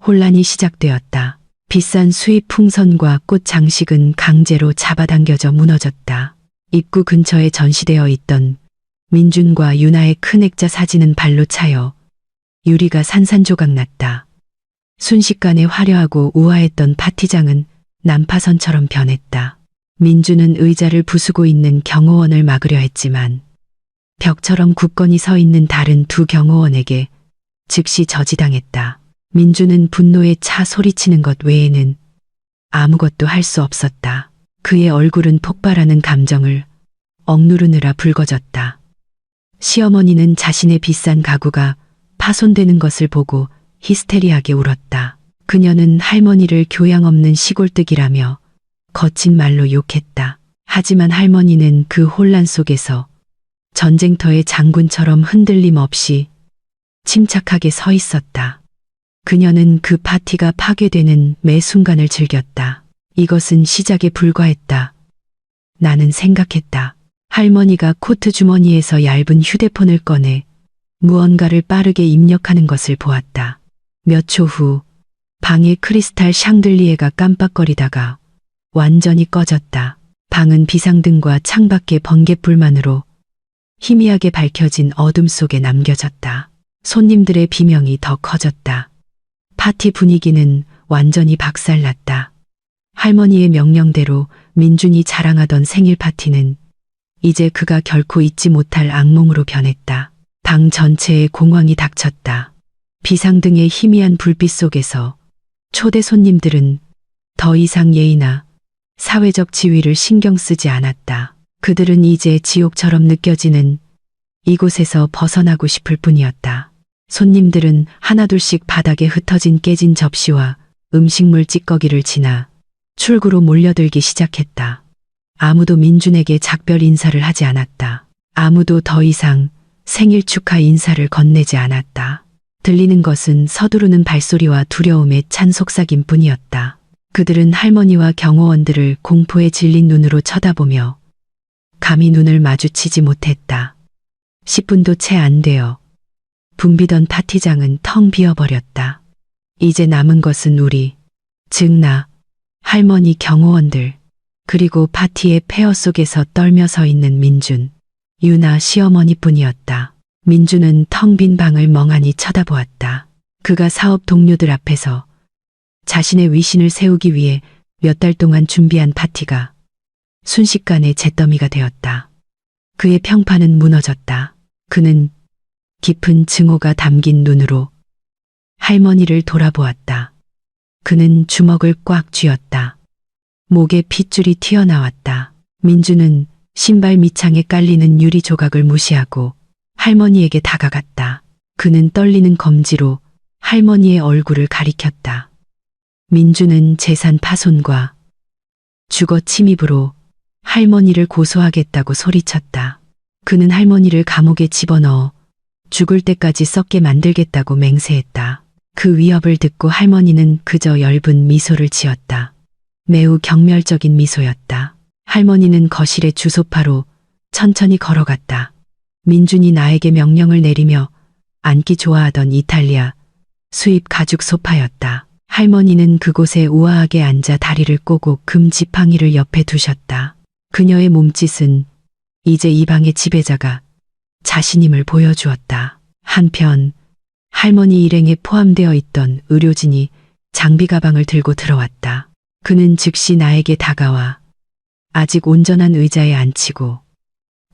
혼란이 시작되었다. 비싼 수입 풍선과 꽃 장식은 강제로 잡아당겨져 무너졌다. 입구 근처에 전시되어 있던 민준과 유나의 큰 액자 사진은 발로 차여 유리가 산산조각 났다. 순식간에 화려하고 우아했던 파티장은 난파선처럼 변했다. 민주는 의자를 부수고 있는 경호원을 막으려 했지만 벽처럼 굳건히 서 있는 다른 두 경호원에게 즉시 저지당했다. 민주는 분노에 차 소리치는 것 외에는 아무것도 할 수 없었다. 그의 얼굴은 폭발하는 감정을 억누르느라 붉어졌다. 시어머니는 자신의 비싼 가구가 파손되는 것을 보고 히스테리하게 울었다. 그녀는 할머니를 교양 없는 시골뜨기라며 거친 말로 욕했다. 하지만 할머니는 그 혼란 속에서 전쟁터의 장군처럼 흔들림 없이 침착하게 서 있었다. 그녀는 그 파티가 파괴되는 매 순간을 즐겼다. 이것은 시작에 불과했다. 나는 생각했다. 할머니가 코트 주머니에서 얇은 휴대폰을 꺼내 무언가를 빠르게 입력하는 것을 보았다. 몇 초 후 방의 크리스탈 샹들리에가 깜빡거리다가 완전히 꺼졌다. 방은 비상등과 창밖의 번갯불만으로 희미하게 밝혀진 어둠 속에 남겨졌다. 손님들의 비명이 더 커졌다. 파티 분위기는 완전히 박살났다. 할머니의 명령대로 민준이 자랑하던 생일 파티는 이제 그가 결코 잊지 못할 악몽으로 변했다. 방 전체에 공황이 닥쳤다. 비상등의 희미한 불빛 속에서 초대 손님들은 더 이상 예의나 사회적 지위를 신경 쓰지 않았다. 그들은 이제 지옥처럼 느껴지는 이곳에서 벗어나고 싶을 뿐이었다. 손님들은 하나둘씩 바닥에 흩어진 깨진 접시와 음식물 찌꺼기를 지나 출구로 몰려들기 시작했다. 아무도 민준에게 작별 인사를 하지 않았다. 아무도 더 이상 생일 축하 인사를 건네지 않았다. 들리는 것은 서두르는 발소리와 두려움에 찬 속삭임 뿐이었다. 그들은 할머니와 경호원들을 공포에 질린 눈으로 쳐다보며 감히 눈을 마주치지 못했다. 10분도 채 안 되어 붐비던 파티장은 텅 비어버렸다. 이제 남은 것은 우리, 즉 나, 할머니, 경호원들, 그리고 파티의 폐허 속에서 떨며 서 있는 민준, 유나 시어머니뿐이었다. 민준은 텅 빈 방을 멍하니 쳐다보았다. 그가 사업 동료들 앞에서 자신의 위신을 세우기 위해 몇 달 동안 준비한 파티가 순식간에 잿더미가 되었다. 그의 평판은 무너졌다. 그는 깊은 증오가 담긴 눈으로 할머니를 돌아보았다. 그는 주먹을 꽉 쥐었다. 목에 핏줄이 튀어나왔다. 민주는 신발 밑창에 깔리는 유리 조각을 무시하고 할머니에게 다가갔다. 그는 떨리는 검지로 할머니의 얼굴을 가리켰다. 민주는 재산 파손과 주거 침입으로 할머니를 고소하겠다고 소리쳤다. 그는 할머니를 감옥에 집어넣어 죽을 때까지 썩게 만들겠다고 맹세했다. 그 위협을 듣고 할머니는 그저 엷은 미소를 지었다. 매우 경멸적인 미소였다. 할머니는 거실의 주소파로 천천히 걸어갔다. 민준이 나에게 명령을 내리며 앉기 좋아하던 이탈리아 수입 가죽 소파였다. 할머니는 그곳에 우아하게 앉아 다리를 꼬고 금 지팡이를 옆에 두셨다. 그녀의 몸짓은 이제 이 방의 지배자가 자신임을 보여주었다. 한편 할머니 일행에 포함되어 있던 의료진이 장비 가방을 들고 들어왔다. 그는 즉시 나에게 다가와 아직 온전한 의자에 앉히고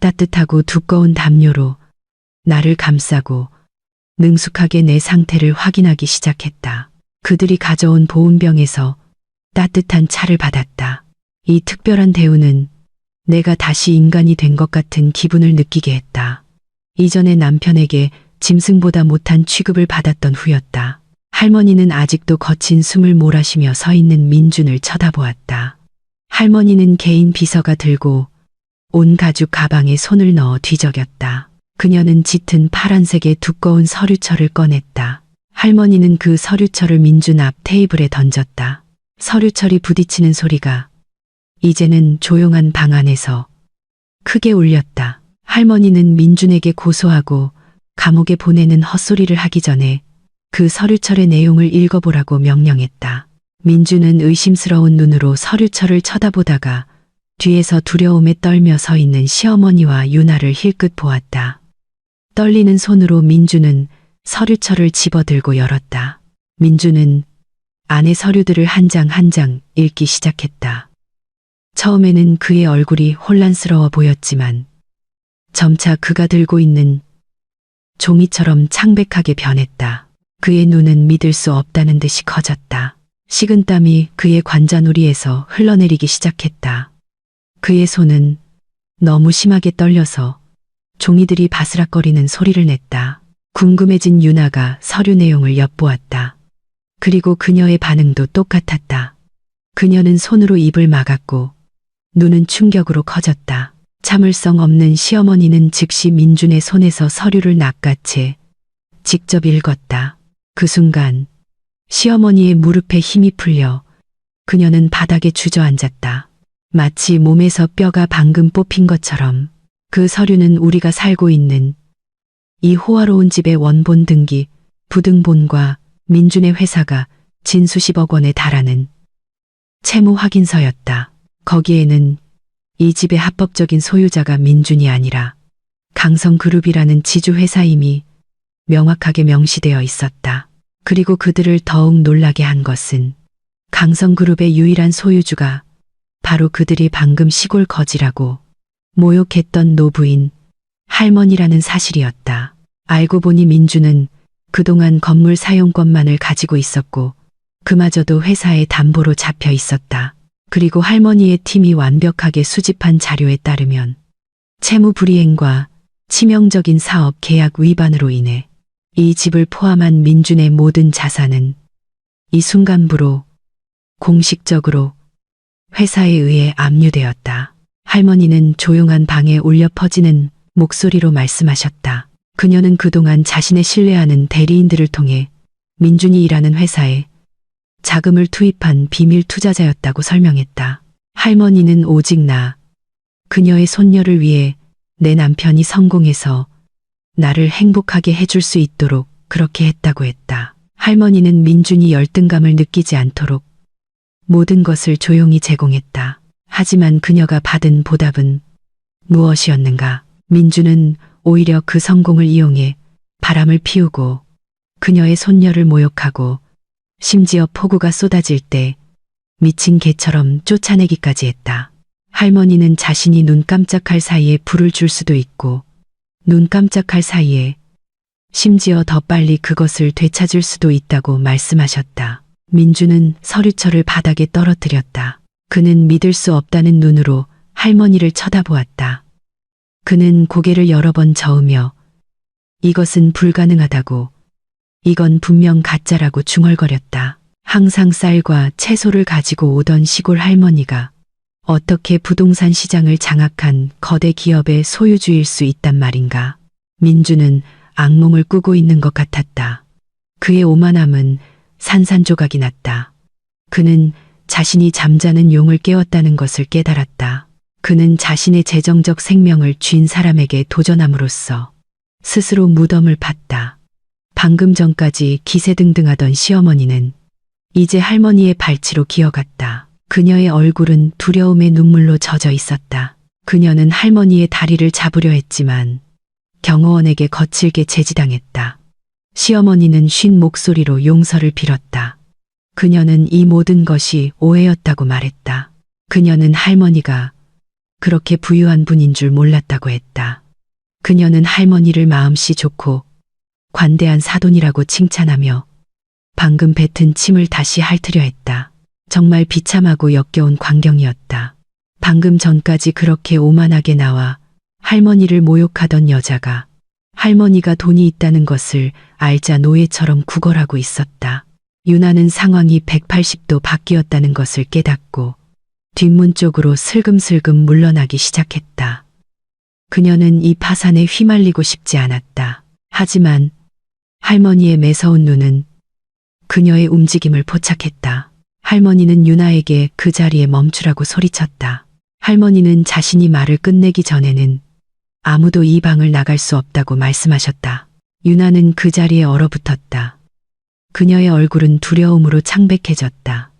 따뜻하고 두꺼운 담요로 나를 감싸고 능숙하게 내 상태를 확인하기 시작했다. 그들이 가져온 보온병에서 따뜻한 차를 받았다. 이 특별한 대우는 내가 다시 인간이 된 것 같은 기분을 느끼게 했다. 이전에 남편에게 짐승보다 못한 취급을 받았던 후였다. 할머니는 아직도 거친 숨을 몰아쉬며 서 있는 민준을 쳐다보았다. 할머니는 개인 비서가 들고 온 가죽 가방에 손을 넣어 뒤적였다. 그녀는 짙은 파란색의 두꺼운 서류철을 꺼냈다. 할머니는 그 서류철을 민준 앞 테이블에 던졌다. 서류철이 부딪히는 소리가 이제는 조용한 방 안에서 크게 울렸다. 할머니는 민준에게 고소하고 감옥에 보내는 헛소리를 하기 전에 그 서류철의 내용을 읽어보라고 명령했다. 민준은 의심스러운 눈으로 서류철을 쳐다보다가 뒤에서 두려움에 떨며 서 있는 시어머니와 유나를 힐끗 보았다. 떨리는 손으로 민준은 서류철을 집어들고 열었다. 민준은 안의 서류들을 한 장 한 장 읽기 시작했다. 처음에는 그의 얼굴이 혼란스러워 보였지만 점차 그가 들고 있는 종이처럼 창백하게 변했다. 그의 눈은 믿을 수 없다는 듯이 커졌다. 식은땀이 그의 관자놀이에서 흘러내리기 시작했다. 그의 손은 너무 심하게 떨려서 종이들이 바스락거리는 소리를 냈다. 궁금해진 유나가 서류 내용을 엿보았다. 그리고 그녀의 반응도 똑같았다. 그녀는 손으로 입을 막았고 눈은 충격으로 커졌다. 참을성 없는 시어머니는 즉시 민준의 손에서 서류를 낚아채 직접 읽었다. 그 순간 시어머니의 무릎에 힘이 풀려 그녀는 바닥에 주저앉았다. 마치 몸에서 뼈가 방금 뽑힌 것처럼. 그 서류는 우리가 살고 있는 이 호화로운 집의 원본 등기, 부등본과 민준의 회사가 진 수십억 원에 달하는 채무 확인서였다. 거기에는 이 집의 합법적인 소유자가 민준이 아니라 강성그룹이라는 지주회사임이 명확하게 명시되어 있었다. 그리고 그들을 더욱 놀라게 한 것은 강성그룹의 유일한 소유주가 바로 그들이 방금 시골 거지라고 모욕했던 노부인 할머니라는 사실이었다. 알고 보니 민준은 그동안 건물 사용권만을 가지고 있었고 그마저도 회사의 담보로 잡혀 있었다. 그리고 할머니의 팀이 완벽하게 수집한 자료에 따르면 채무 불이행과 치명적인 사업 계약 위반으로 인해 이 집을 포함한 민준의 모든 자산은 이 순간부로 공식적으로 회사에 의해 압류되었다. 할머니는 조용한 방에 울려 퍼지는 목소리로 말씀하셨다. 그녀는 그동안 자신의 신뢰하는 대리인들을 통해 민준이 일하는 회사에 자금을 투입한 비밀 투자자였다고 설명했다. 할머니는 오직 그녀의 손녀를 위해 내 남편이 성공해서 나를 행복하게 해줄 수 있도록 그렇게 했다고 했다. 할머니는 민준이 열등감을 느끼지 않도록 모든 것을 조용히 제공했다. 하지만 그녀가 받은 보답은 무엇이었는가? 민준은 오히려 그 성공을 이용해 바람을 피우고 그녀의 손녀를 모욕하고 심지어 폭우가 쏟아질 때 미친 개처럼 쫓아내기까지 했다. 할머니는 자신이 눈 깜짝할 사이에 불을 줄 수도 있고 눈 깜짝할 사이에 심지어 더 빨리 그것을 되찾을 수도 있다고 말씀하셨다. 민준은 서류철을 바닥에 떨어뜨렸다. 그는 믿을 수 없다는 눈으로 할머니를 쳐다보았다. 그는 고개를 여러 번 저으며 이것은 불가능하다고, 이건 분명 가짜라고 중얼거렸다. 항상 쌀과 채소를 가지고 오던 시골 할머니가 어떻게 부동산 시장을 장악한 거대 기업의 소유주일 수 있단 말인가. 민준은 악몽을 꾸고 있는 것 같았다. 그의 오만함은 산산조각이 났다. 그는 자신이 잠자는 용을 깨웠다는 것을 깨달았다. 그는 자신의 재정적 생명을 쥔 사람에게 도전함으로써 스스로 무덤을 팠다. 방금 전까지 기세등등하던 시어머니는 이제 할머니의 발치로 기어갔다. 그녀의 얼굴은 두려움의 눈물로 젖어 있었다. 그녀는 할머니의 다리를 잡으려 했지만 경호원에게 거칠게 제지당했다. 시어머니는 쉰 목소리로 용서를 빌었다. 그녀는 이 모든 것이 오해였다고 말했다. 그녀는 할머니가 그렇게 부유한 분인 줄 몰랐다고 했다. 그녀는 할머니를 마음씨 좋고 관대한 사돈이라고 칭찬하며 방금 뱉은 침을 다시 핥으려 했다. 정말 비참하고 역겨운 광경이었다. 방금 전까지 그렇게 오만하게 나와 할머니를 모욕하던 여자가 할머니가 돈이 있다는 것을 알자 노예처럼 구걸하고 있었다. 유나는 상황이 180도 바뀌었다는 것을 깨닫고 뒷문 쪽으로 슬금슬금 물러나기 시작했다. 그녀는 이 파산에 휘말리고 싶지 않았다. 하지만 할머니의 매서운 눈은 그녀의 움직임을 포착했다. 할머니는 유나에게 그 자리에 멈추라고 소리쳤다. 할머니는 자신이 말을 끝내기 전에는 아무도 이 방을 나갈 수 없다고 말씀하셨다. 유나는 그 자리에 얼어붙었다. 그녀의 얼굴은 두려움으로 창백해졌다.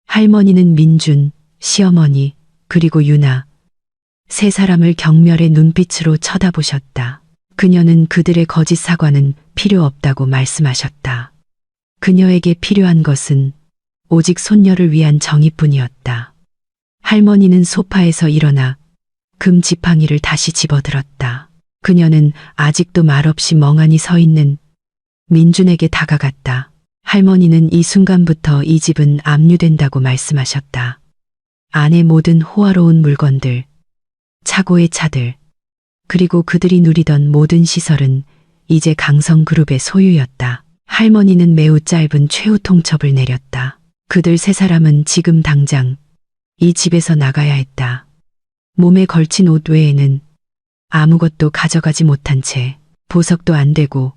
할머니는 민준, 시어머니, 그리고 유나, 세 사람을 경멸의 눈빛으로 쳐다보셨다. 그녀는 그들의 거짓 사과는 필요 없다고 말씀하셨다. 그녀에게 필요한 것은 오직 손녀를 위한 정의뿐이었다. 할머니는 소파에서 일어나 금 지팡이를 다시 집어들었다. 그녀는 아직도 말없이 멍하니 서 있는 민준에게 다가갔다. 할머니는 이 순간부터 이 집은 압류된다고 말씀하셨다. 안의 모든 호화로운 물건들, 차고의 차들, 그리고 그들이 누리던 모든 시설은 이제 강성그룹의 소유였다. 할머니는 매우 짧은 최후 통첩을 내렸다. 그들 세 사람은 지금 당장 이 집에서 나가야 했다. 몸에 걸친 옷 외에는 아무것도 가져가지 못한 채 보석도 안 되고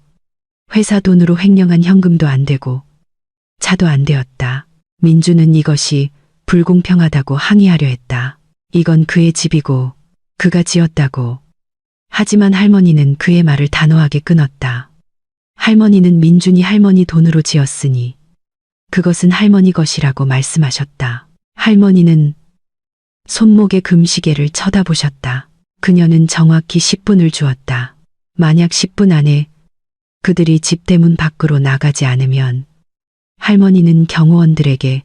회사 돈으로 횡령한 현금도 안 되고 차도 안 되었다. 민주는 이것이 불공평하다고 항의하려 했다. 이건 그의 집이고 그가 지었다고. 하지만 할머니는 그의 말을 단호하게 끊었다. 할머니는 민준이 할머니 돈으로 지었으니 그것은 할머니 것이라고 말씀하셨다. 할머니는 손목의 금시계를 쳐다보셨다. 그녀는 정확히 10분을 주었다. 만약 10분 안에 그들이 집 대문 밖으로 나가지 않으면 할머니는 경호원들에게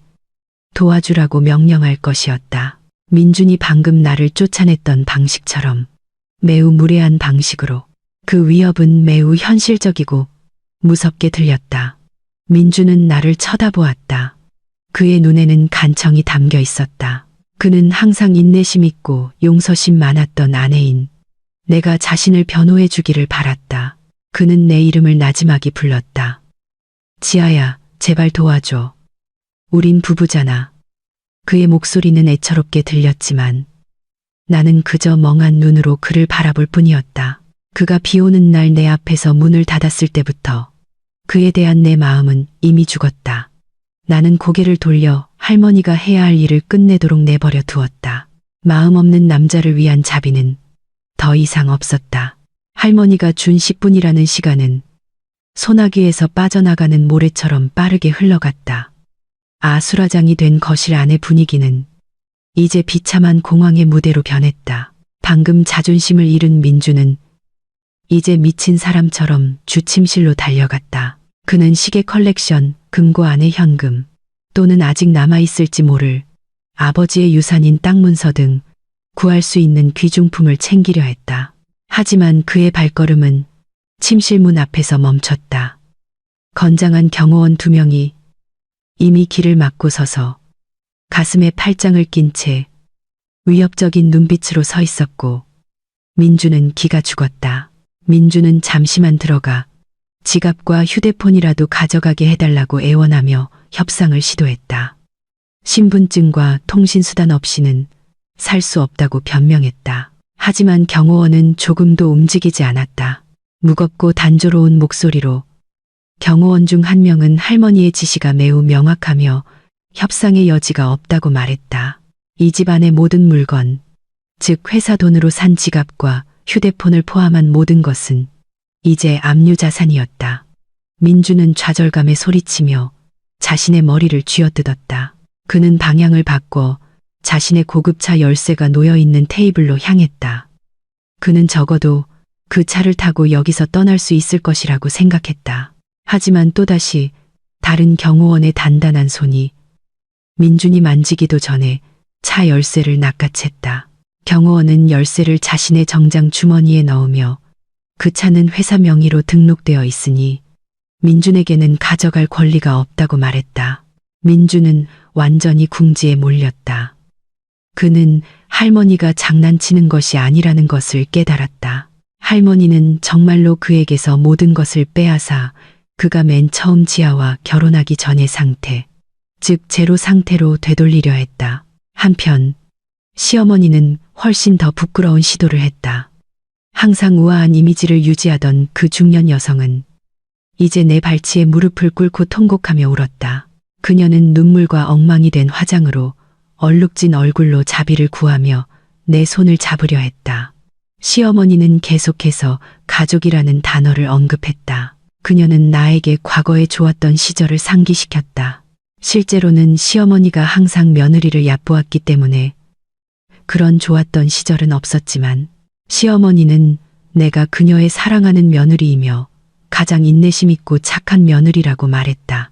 도와주라고 명령할 것이었다. 민준이 방금 나를 쫓아냈던 방식처럼 매우 무례한 방식으로. 그 위협은 매우 현실적이고 무섭게 들렸다. 민준은 나를 쳐다보았다. 그의 눈에는 간청이 담겨 있었다. 그는 항상 인내심 있고 용서심 많았던 아내인 내가 자신을 변호해 주기를 바랐다. 그는 내 이름을 나지막이 불렀다. 지아야, 제발 도와줘. 우린 부부잖아. 그의 목소리는 애처롭게 들렸지만 나는 그저 멍한 눈으로 그를 바라볼 뿐이었다. 그가 비 오는 날 내 앞에서 문을 닫았을 때부터 그에 대한 내 마음은 이미 죽었다. 나는 고개를 돌려 할머니가 해야 할 일을 끝내도록 내버려 두었다. 마음 없는 남자를 위한 자비는 더 이상 없었다. 할머니가 준 10분이라는 시간은 소나기에서 빠져나가는 모래처럼 빠르게 흘러갔다. 아수라장이 된 거실 안의 분위기는 이제 비참한 공황의 무대로 변했다. 방금 자존심을 잃은 민주는 이제 미친 사람처럼 주침실로 달려갔다. 그는 시계 컬렉션, 금고 안의 현금, 또는 아직 남아있을지 모를 아버지의 유산인 땅 문서 등 구할 수 있는 귀중품을 챙기려 했다. 하지만 그의 발걸음은 침실 문 앞에서 멈췄다. 건장한 경호원 2명이 이미 길을 막고 서서 가슴에 팔짱을 낀 채 위협적인 눈빛으로 서 있었고 민주는 기가 죽었다. 민주는 잠시만 들어가 지갑과 휴대폰이라도 가져가게 해달라고 애원하며 협상을 시도했다. 신분증과 통신수단 없이는 살 수 없다고 변명했다. 하지만 경호원은 조금도 움직이지 않았다. 무겁고 단조로운 목소리로 경호원 중 한 명은 할머니의 지시가 매우 명확하며 협상의 여지가 없다고 말했다. 이 집안의 모든 물건, 즉 회사 돈으로 산 지갑과 휴대폰을 포함한 모든 것은 이제 압류자산이었다. 민주는 좌절감에 소리치며 자신의 머리를 쥐어뜯었다. 그는 방향을 바꿔 자신의 고급차 열쇠가 놓여있는 테이블로 향했다. 그는 적어도 그 차를 타고 여기서 떠날 수 있을 것이라고 생각했다. 하지만 또다시 다른 경호원의 단단한 손이 민준이 만지기도 전에 차 열쇠를 낚아챘다. 경호원은 열쇠를 자신의 정장 주머니에 넣으며 그 차는 회사 명의로 등록되어 있으니 민준에게는 가져갈 권리가 없다고 말했다. 민준은 완전히 궁지에 몰렸다. 그는 할머니가 장난치는 것이 아니라는 것을 깨달았다. 할머니는 정말로 그에게서 모든 것을 빼앗아 그가 맨 처음 지아와 결혼하기 전의 상태, 즉 제로 상태로 되돌리려 했다. 한편 시어머니는 훨씬 더 부끄러운 시도를 했다. 항상 우아한 이미지를 유지하던 그 중년 여성은 이제 내 발치에 무릎을 꿇고 통곡하며 울었다. 그녀는 눈물과 엉망이 된 화장으로 얼룩진 얼굴로 자비를 구하며 내 손을 잡으려 했다. 시어머니는 계속해서 가족이라는 단어를 언급했다. 그녀는 나에게 과거에 좋았던 시절을 상기시켰다. 실제로는 시어머니가 항상 며느리를 얕보았기 때문에 그런 좋았던 시절은 없었지만 시어머니는 내가 그녀의 사랑하는 며느리이며 가장 인내심 있고 착한 며느리라고 말했다.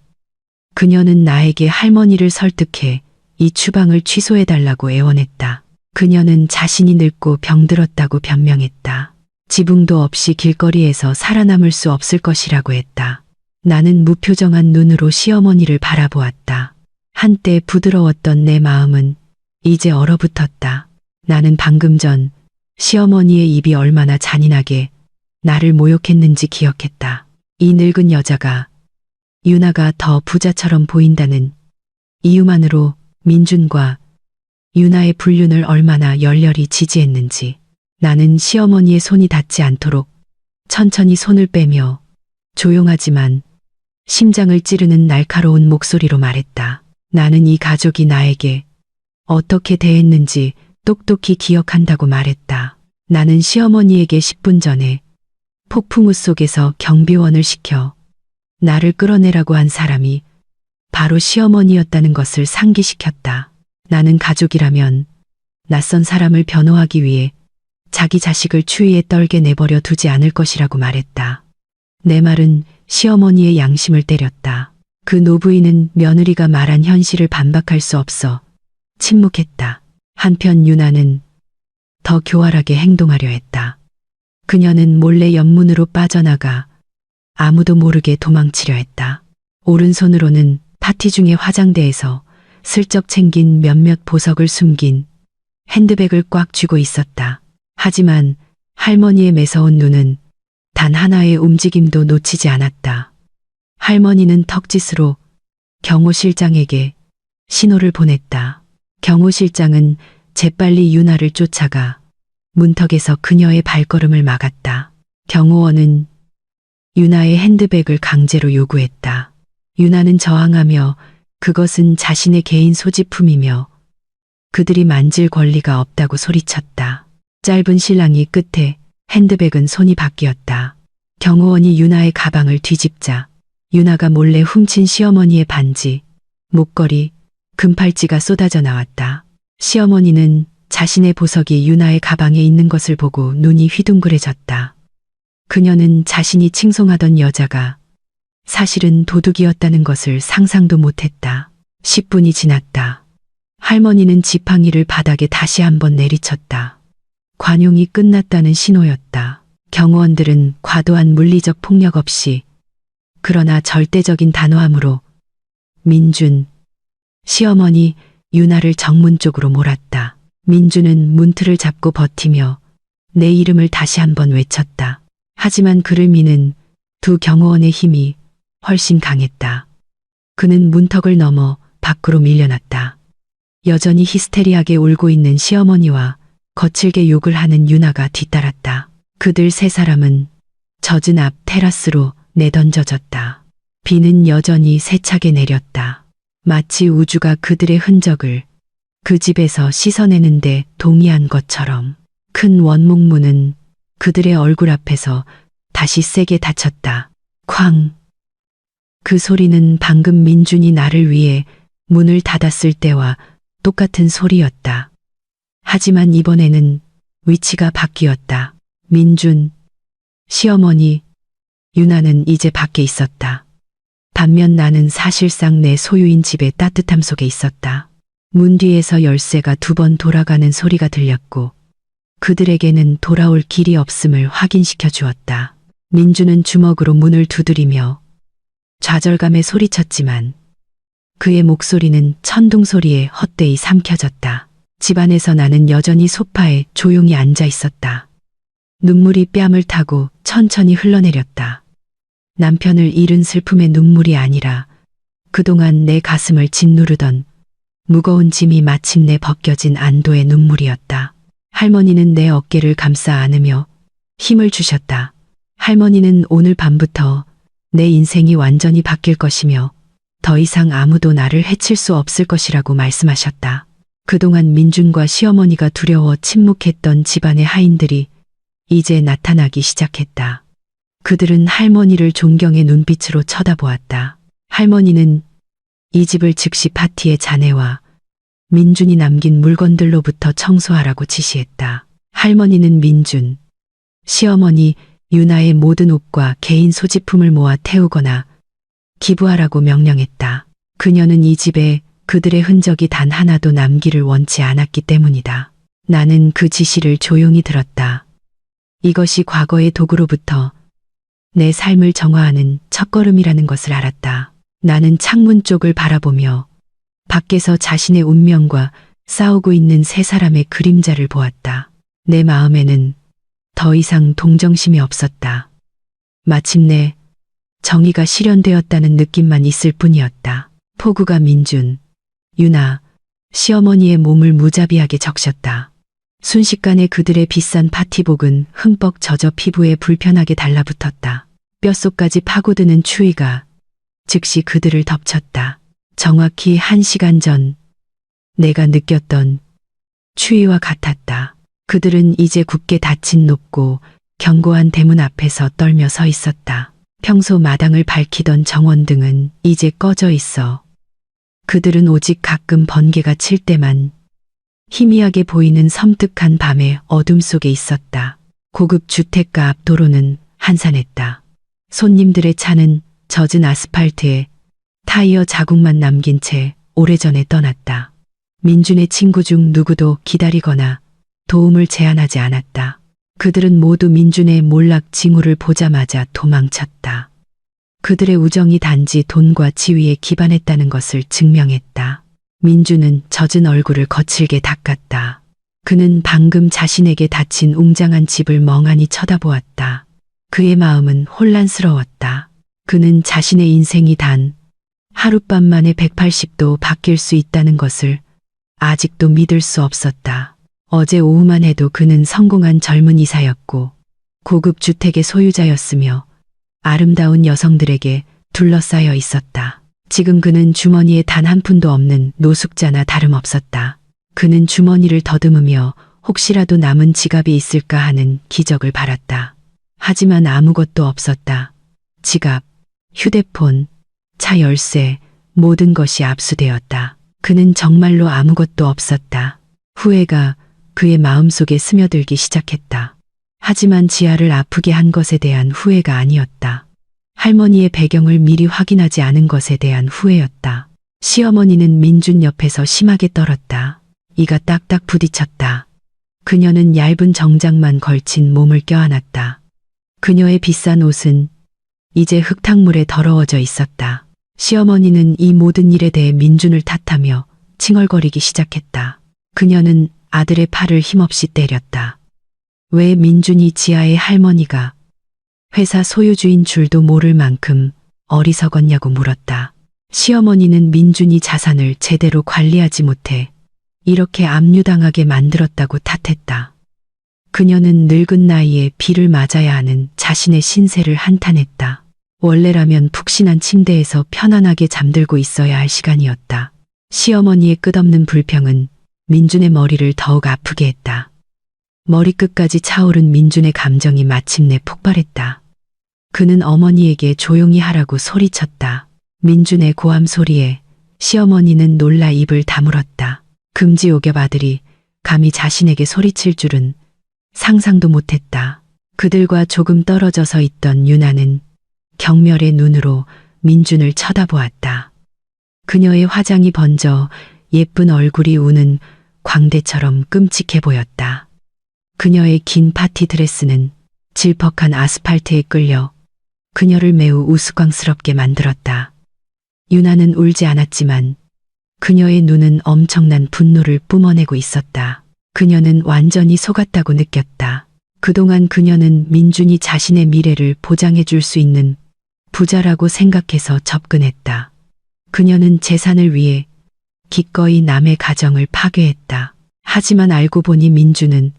그녀는 나에게 할머니를 설득해 이 추방을 취소해달라고 애원했다. 그녀는 자신이 늙고 병들었다고 변명했다. 지붕도 없이 길거리에서 살아남을 수 없을 것이라고 했다. 나는 무표정한 눈으로 시어머니를 바라보았다. 한때 부드러웠던 내 마음은 이제 얼어붙었다. 나는 방금 전 시어머니의 입이 얼마나 잔인하게 나를 모욕했는지 기억했다. 이 늙은 여자가 유나가 더 부자처럼 보인다는 이유만으로 민준과 유나의 불륜을 얼마나 열렬히 지지했는지. 나는 시어머니의 손이 닿지 않도록 천천히 손을 빼며 조용하지만 심장을 찌르는 날카로운 목소리로 말했다. 나는 이 가족이 나에게 어떻게 대했는지 똑똑히 기억한다고 말했다. 나는 시어머니에게 10분 전에 폭풍우 속에서 경비원을 시켜 나를 끌어내라고 한 사람이 바로 시어머니였다는 것을 상기시켰다. 나는 가족이라면 낯선 사람을 변호하기 위해 자기 자식을 추위에 떨게 내버려 두지 않을 것이라고 말했다. 내 말은 시어머니의 양심을 때렸다. 그 노부인은 며느리가 말한 현실을 반박할 수 없어 침묵했다. 한편 유나는 더 교활하게 행동하려 했다. 그녀는 몰래 옆문으로 빠져나가 아무도 모르게 도망치려 했다. 오른손으로는 파티 중에 화장대에서 슬쩍 챙긴 몇몇 보석을 숨긴 핸드백을 꽉 쥐고 있었다. 하지만 할머니의 매서운 눈은 단 하나의 움직임도 놓치지 않았다. 할머니는 턱짓으로 경호 실장에게 신호를 보냈다. 경호 실장은 재빨리 유나를 쫓아가 문턱에서 그녀의 발걸음을 막았다. 경호원은 유나의 핸드백을 강제로 요구했다. 유나는 저항하며 그것은 자신의 개인 소지품이며 그들이 만질 권리가 없다고 소리쳤다. 짧은 실랑이 끝에 핸드백은 손이 바뀌었다. 경호원이 유나의 가방을 뒤집자 유나가 몰래 훔친 시어머니의 반지, 목걸이, 금팔찌가 쏟아져 나왔다. 시어머니는 자신의 보석이 유나의 가방에 있는 것을 보고 눈이 휘둥그레졌다. 그녀는 자신이 칭송하던 여자가 사실은 도둑이었다는 것을 상상도 못했다. 10분이 지났다. 할머니는 지팡이를 바닥에 다시 한번 내리쳤다. 관용이 끝났다는 신호였다. 경호원들은 과도한 물리적 폭력 없이 그러나 절대적인 단호함으로 민준, 시어머니 유나를 정문 쪽으로 몰았다. 민준은 문틀을 잡고 버티며 내 이름을 다시 한번 외쳤다. 하지만 그를 미는 두 경호원의 힘이 훨씬 강했다. 그는 문턱을 넘어 밖으로 밀려났다. 여전히 히스테리하게 울고 있는 시어머니와 거칠게 욕을 하는 유나가 뒤따랐다. 그들 세 사람은 젖은 앞 테라스로 내던져졌다. 비는 여전히 세차게 내렸다. 마치 우주가 그들의 흔적을 그 집에서 씻어내는데 동의한 것처럼. 큰 원목문은 그들의 얼굴 앞에서 다시 세게 닫혔다. 쾅! 그 소리는 방금 민준이 나를 위해 문을 닫았을 때와 똑같은 소리였다. 하지만 이번에는 위치가 바뀌었다. 민준, 시어머니, 유나는 이제 밖에 있었다. 반면 나는 사실상 내 소유인 집의 따뜻함 속에 있었다. 문 뒤에서 열쇠가 2번 돌아가는 소리가 들렸고 그들에게는 돌아올 길이 없음을 확인시켜 주었다. 민준은 주먹으로 문을 두드리며 좌절감에 소리쳤지만 그의 목소리는 천둥 소리에 헛되이 삼켜졌다. 집안에서 나는 여전히 소파에 조용히 앉아 있었다. 눈물이 뺨을 타고 천천히 흘러내렸다. 남편을 잃은 슬픔의 눈물이 아니라 그동안 내 가슴을 짓누르던 무거운 짐이 마침내 벗겨진 안도의 눈물이었다. 할머니는 내 어깨를 감싸 안으며 힘을 주셨다. 할머니는 오늘 밤부터 내 인생이 완전히 바뀔 것이며 더 이상 아무도 나를 해칠 수 없을 것이라고 말씀하셨다. 그동안 민준과 시어머니가 두려워 침묵했던 집안의 하인들이 이제 나타나기 시작했다. 그들은 할머니를 존경의 눈빛으로 쳐다보았다. 할머니는 이 집을 즉시 파티의 잔해와 민준이 남긴 물건들로부터 청소하라고 지시했다. 할머니는 민준, 시어머니 유나의 모든 옷과 개인 소지품을 모아 태우거나 기부하라고 명령했다. 그녀는 이 집의 그들의 흔적이 단 하나도 남기를 원치 않았기 때문이다. 나는 그 지시를 조용히 들었다. 이것이 과거의 도구로부터 내 삶을 정화하는 첫걸음이라는 것을 알았다. 나는 창문 쪽을 바라보며 밖에서 자신의 운명과 싸우고 있는 세 사람의 그림자를 보았다. 내 마음에는 더 이상 동정심이 없었다. 마침내 정의가 실현되었다는 느낌만 있을 뿐이었다. 포구가 민준, 유나, 시어머니의 몸을 무자비하게 적셨다. 순식간에 그들의 비싼 파티복은 흠뻑 젖어 피부에 불편하게 달라붙었다. 뼛속까지 파고드는 추위가 즉시 그들을 덮쳤다. 정확히 1시간 전 내가 느꼈던 추위와 같았다. 그들은 이제 굳게 닫힌 높고 견고한 대문 앞에서 떨며 서 있었다. 평소 마당을 밝히던 정원등은 이제 꺼져 있어 그들은 오직 가끔 번개가 칠 때만 희미하게 보이는 섬뜩한 밤의 어둠 속에 있었다. 고급 주택가 앞 도로는 한산했다. 손님들의 차는 젖은 아스팔트에 타이어 자국만 남긴 채 오래전에 떠났다. 민준의 친구 중 누구도 기다리거나 도움을 제안하지 않았다. 그들은 모두 민준의 몰락 징후를 보자마자 도망쳤다. 그들의 우정이 단지 돈과 지위에 기반했다는 것을 증명했다. 민준은 젖은 얼굴을 거칠게 닦았다. 그는 방금 자신에게 닫힌 웅장한 집을 멍하니 쳐다보았다. 그의 마음은 혼란스러웠다. 그는 자신의 인생이 단 하룻밤 만에 180도 바뀔 수 있다는 것을 아직도 믿을 수 없었다. 어제 오후만 해도 그는 성공한 젊은 이사였고 고급 주택의 소유자였으며 아름다운 여성들에게 둘러싸여 있었다. 지금 그는 주머니에 단 한 푼도 없는 노숙자나 다름없었다. 그는 주머니를 더듬으며 혹시라도 남은 지갑이 있을까 하는 기적을 바랐다. 하지만 아무것도 없었다. 지갑, 휴대폰, 차 열쇠, 모든 것이 압수되었다. 그는 정말로 아무것도 없었다. 후회가 그의 마음속에 스며들기 시작했다. 하지만 지아를 아프게 한 것에 대한 후회가 아니었다. 할머니의 배경을 미리 확인하지 않은 것에 대한 후회였다. 시어머니는 민준 옆에서 심하게 떨었다. 이가 딱딱 부딪혔다. 그녀는 얇은 정장만 걸친 몸을 껴안았다. 그녀의 비싼 옷은 이제 흙탕물에 더러워져 있었다. 시어머니는 이 모든 일에 대해 민준을 탓하며 칭얼거리기 시작했다. 그녀는 아들의 팔을 힘없이 때렸다. 왜 민준이 지아의 할머니가 회사 소유주인 줄도 모를 만큼 어리석었냐고 물었다. 시어머니는 민준이 자산을 제대로 관리하지 못해 이렇게 압류당하게 만들었다고 탓했다. 그녀는 늙은 나이에 비를 맞아야 하는 자신의 신세를 한탄했다. 원래라면 푹신한 침대에서 편안하게 잠들고 있어야 할 시간이었다. 시어머니의 끝없는 불평은 민준의 머리를 더욱 아프게 했다. 머리끝까지 차오른 민준의 감정이 마침내 폭발했다. 그는 어머니에게 조용히 하라고 소리쳤다. 민준의 고함 소리에 시어머니는 놀라 입을 다물었다. 금지옥엽 아들이 감히 자신에게 소리칠 줄은 상상도 못했다. 그들과 조금 떨어져서 있던 유나는 경멸의 눈으로 민준을 쳐다보았다. 그녀의 화장이 번져 예쁜 얼굴이 우는 광대처럼 끔찍해 보였다. 그녀의 긴 파티 드레스는 질퍽한 아스팔트에 끌려 그녀를 매우 우스꽝스럽게 만들었다. 유나는 울지 않았지만 그녀의 눈은 엄청난 분노를 뿜어내고 있었다. 그녀는 완전히 속았다고 느꼈다. 그동안 그녀는 민준이 자신의 미래를 보장해 줄 수 있는 부자라고 생각해서 접근했다. 그녀는 재산을 위해 기꺼이 남의 가정을 파괴했다. 하지만 알고 보니 민준은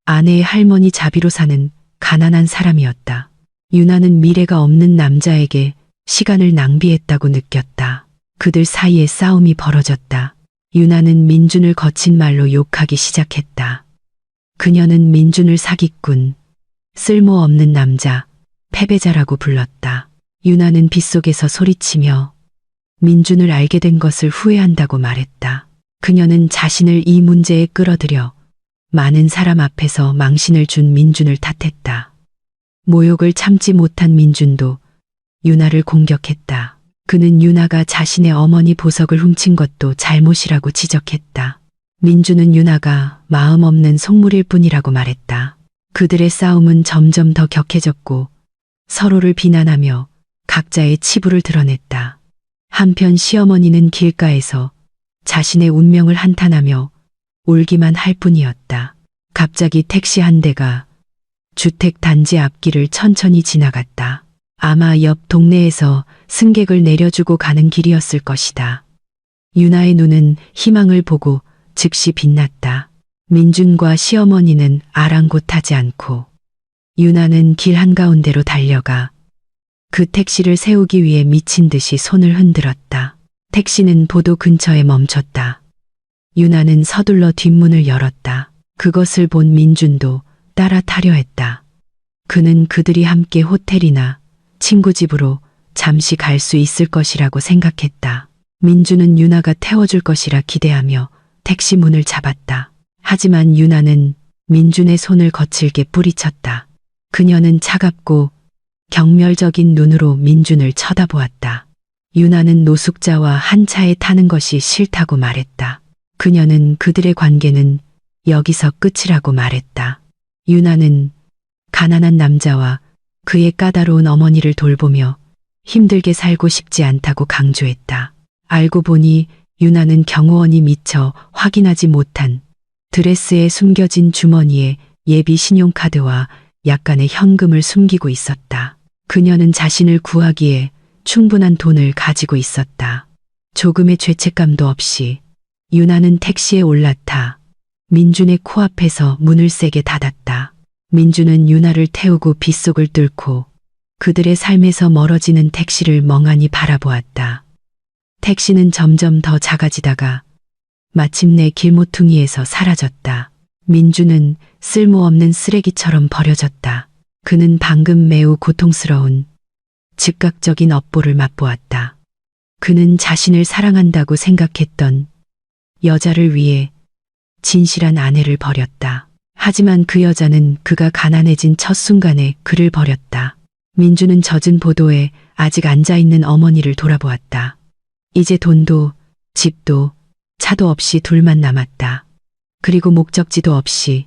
아내의 할머니 자비로 사는 가난한 사람이었다. 유나는 미래가 없는 남자에게 시간을 낭비했다고 느꼈다. 그들 사이에 싸움이 벌어졌다. 유나는 민준을 거친 말로 욕하기 시작했다. 그녀는 민준을 사기꾼, 쓸모없는 남자, 패배자라고 불렀다. 유나는 빗속에서 소리치며 민준을 알게 된 것을 후회한다고 말했다. 그녀는 자신을 이 문제에 끌어들여 많은 사람 앞에서 망신을 준 민준을 탓했다. 모욕을 참지 못한 민준도 유나를 공격했다. 그는 유나가 자신의 어머니 보석을 훔친 것도 잘못이라고 지적했다. 민주는 유나가 마음 없는 속물일 뿐이라고 말했다. 그들의 싸움은 점점 더 격해졌고 서로를 비난하며 각자의 치부를 드러냈다. 한편 시어머니는 길가에서 자신의 운명을 한탄하며 울기만 할 뿐이었다. 갑자기 택시 한 대가 주택 단지 앞길을 천천히 지나갔다. 아마 옆 동네에서 승객을 내려주고 가는 길이었을 것이다. 유나의 눈은 희망을 보고 즉시 빛났다. 민준과 시어머니는 아랑곳하지 않고 유나는 길 한가운데로 달려가 그 택시를 세우기 위해 미친 듯이 손을 흔들었다. 택시는 보도 근처에 멈췄다. 유나는 서둘러 뒷문을 열었다. 그것을 본 민준도 따라 타려 했다. 그는 그들이 함께 호텔이나 친구 집으로 잠시 갈 수 있을 것이라고 생각했다. 민준은 유나가 태워줄 것이라 기대하며 택시 문을 잡았다. 하지만 유나는 민준의 손을 거칠게 뿌리쳤다. 그녀는 차갑고 경멸적인 눈으로 민준을 쳐다보았다. 유나는 노숙자와 한 차에 타는 것이 싫다고 말했다. 그녀는 그들의 관계는 여기서 끝이라고 말했다. 유나는 가난한 남자와 그의 까다로운 어머니를 돌보며 힘들게 살고 싶지 않다고 강조했다. 알고 보니 유나는 경호원이 미처 확인하지 못한 드레스에 숨겨진 주머니에 예비 신용카드와 약간의 현금을 숨기고 있었다. 그녀는 자신을 구하기에 충분한 돈을 가지고 있었다. 조금의 죄책감도 없이 유나는 택시에 올라타 민준의 코앞에서 문을 세게 닫았다. 민준은 유나를 태우고 빗속을 뚫고 그들의 삶에서 멀어지는 택시를 멍하니 바라보았다. 택시는 점점 더 작아지다가 마침내 길모퉁이에서 사라졌다. 민준은 쓸모없는 쓰레기처럼 버려졌다. 그는 방금 매우 고통스러운 즉각적인 업보를 맛보았다. 그는 자신을 사랑한다고 생각했던 여자를 위해 진실한 아내를 버렸다. 하지만 그 여자는 그가 가난해진 첫 순간에 그를 버렸다. 민주는 젖은 보도에 아직 앉아있는 어머니를 돌아보았다. 이제 돈도 집도 차도 없이 둘만 남았다. 그리고 목적지도 없이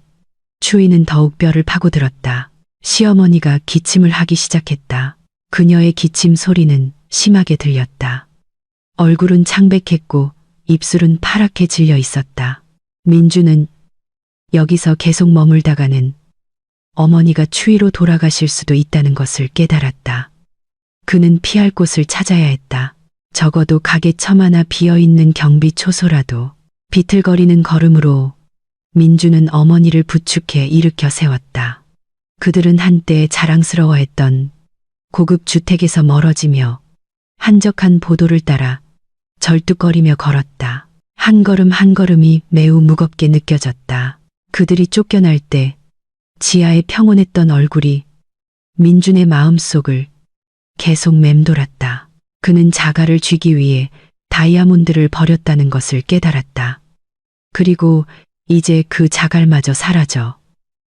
추위는 더욱 뼈를 파고들었다. 시어머니가 기침을 하기 시작했다. 그녀의 기침 소리는 심하게 들렸다. 얼굴은 창백했고 입술은 파랗게 질려 있었다. 민주는 여기서 계속 머물다가는 어머니가 추위로 돌아가실 수도 있다는 것을 깨달았다. 그는 피할 곳을 찾아야 했다. 적어도 가게 처 하나 비어있는 경비 초소라도. 비틀거리는 걸음으로 민주는 어머니를 부축해 일으켜 세웠다. 그들은 한때 자랑스러워했던 고급 주택에서 멀어지며 한적한 보도를 따라 절뚝거리며 걸었다. 한 걸음 한 걸음이 매우 무겁게 느껴졌다. 그들이 쫓겨날 때 지하에 평온했던 얼굴이 민준의 마음속을 계속 맴돌았다. 그는 자갈을 쥐기 위해 다이아몬드를 버렸다는 것을 깨달았다. 그리고 이제 그 자갈마저 사라져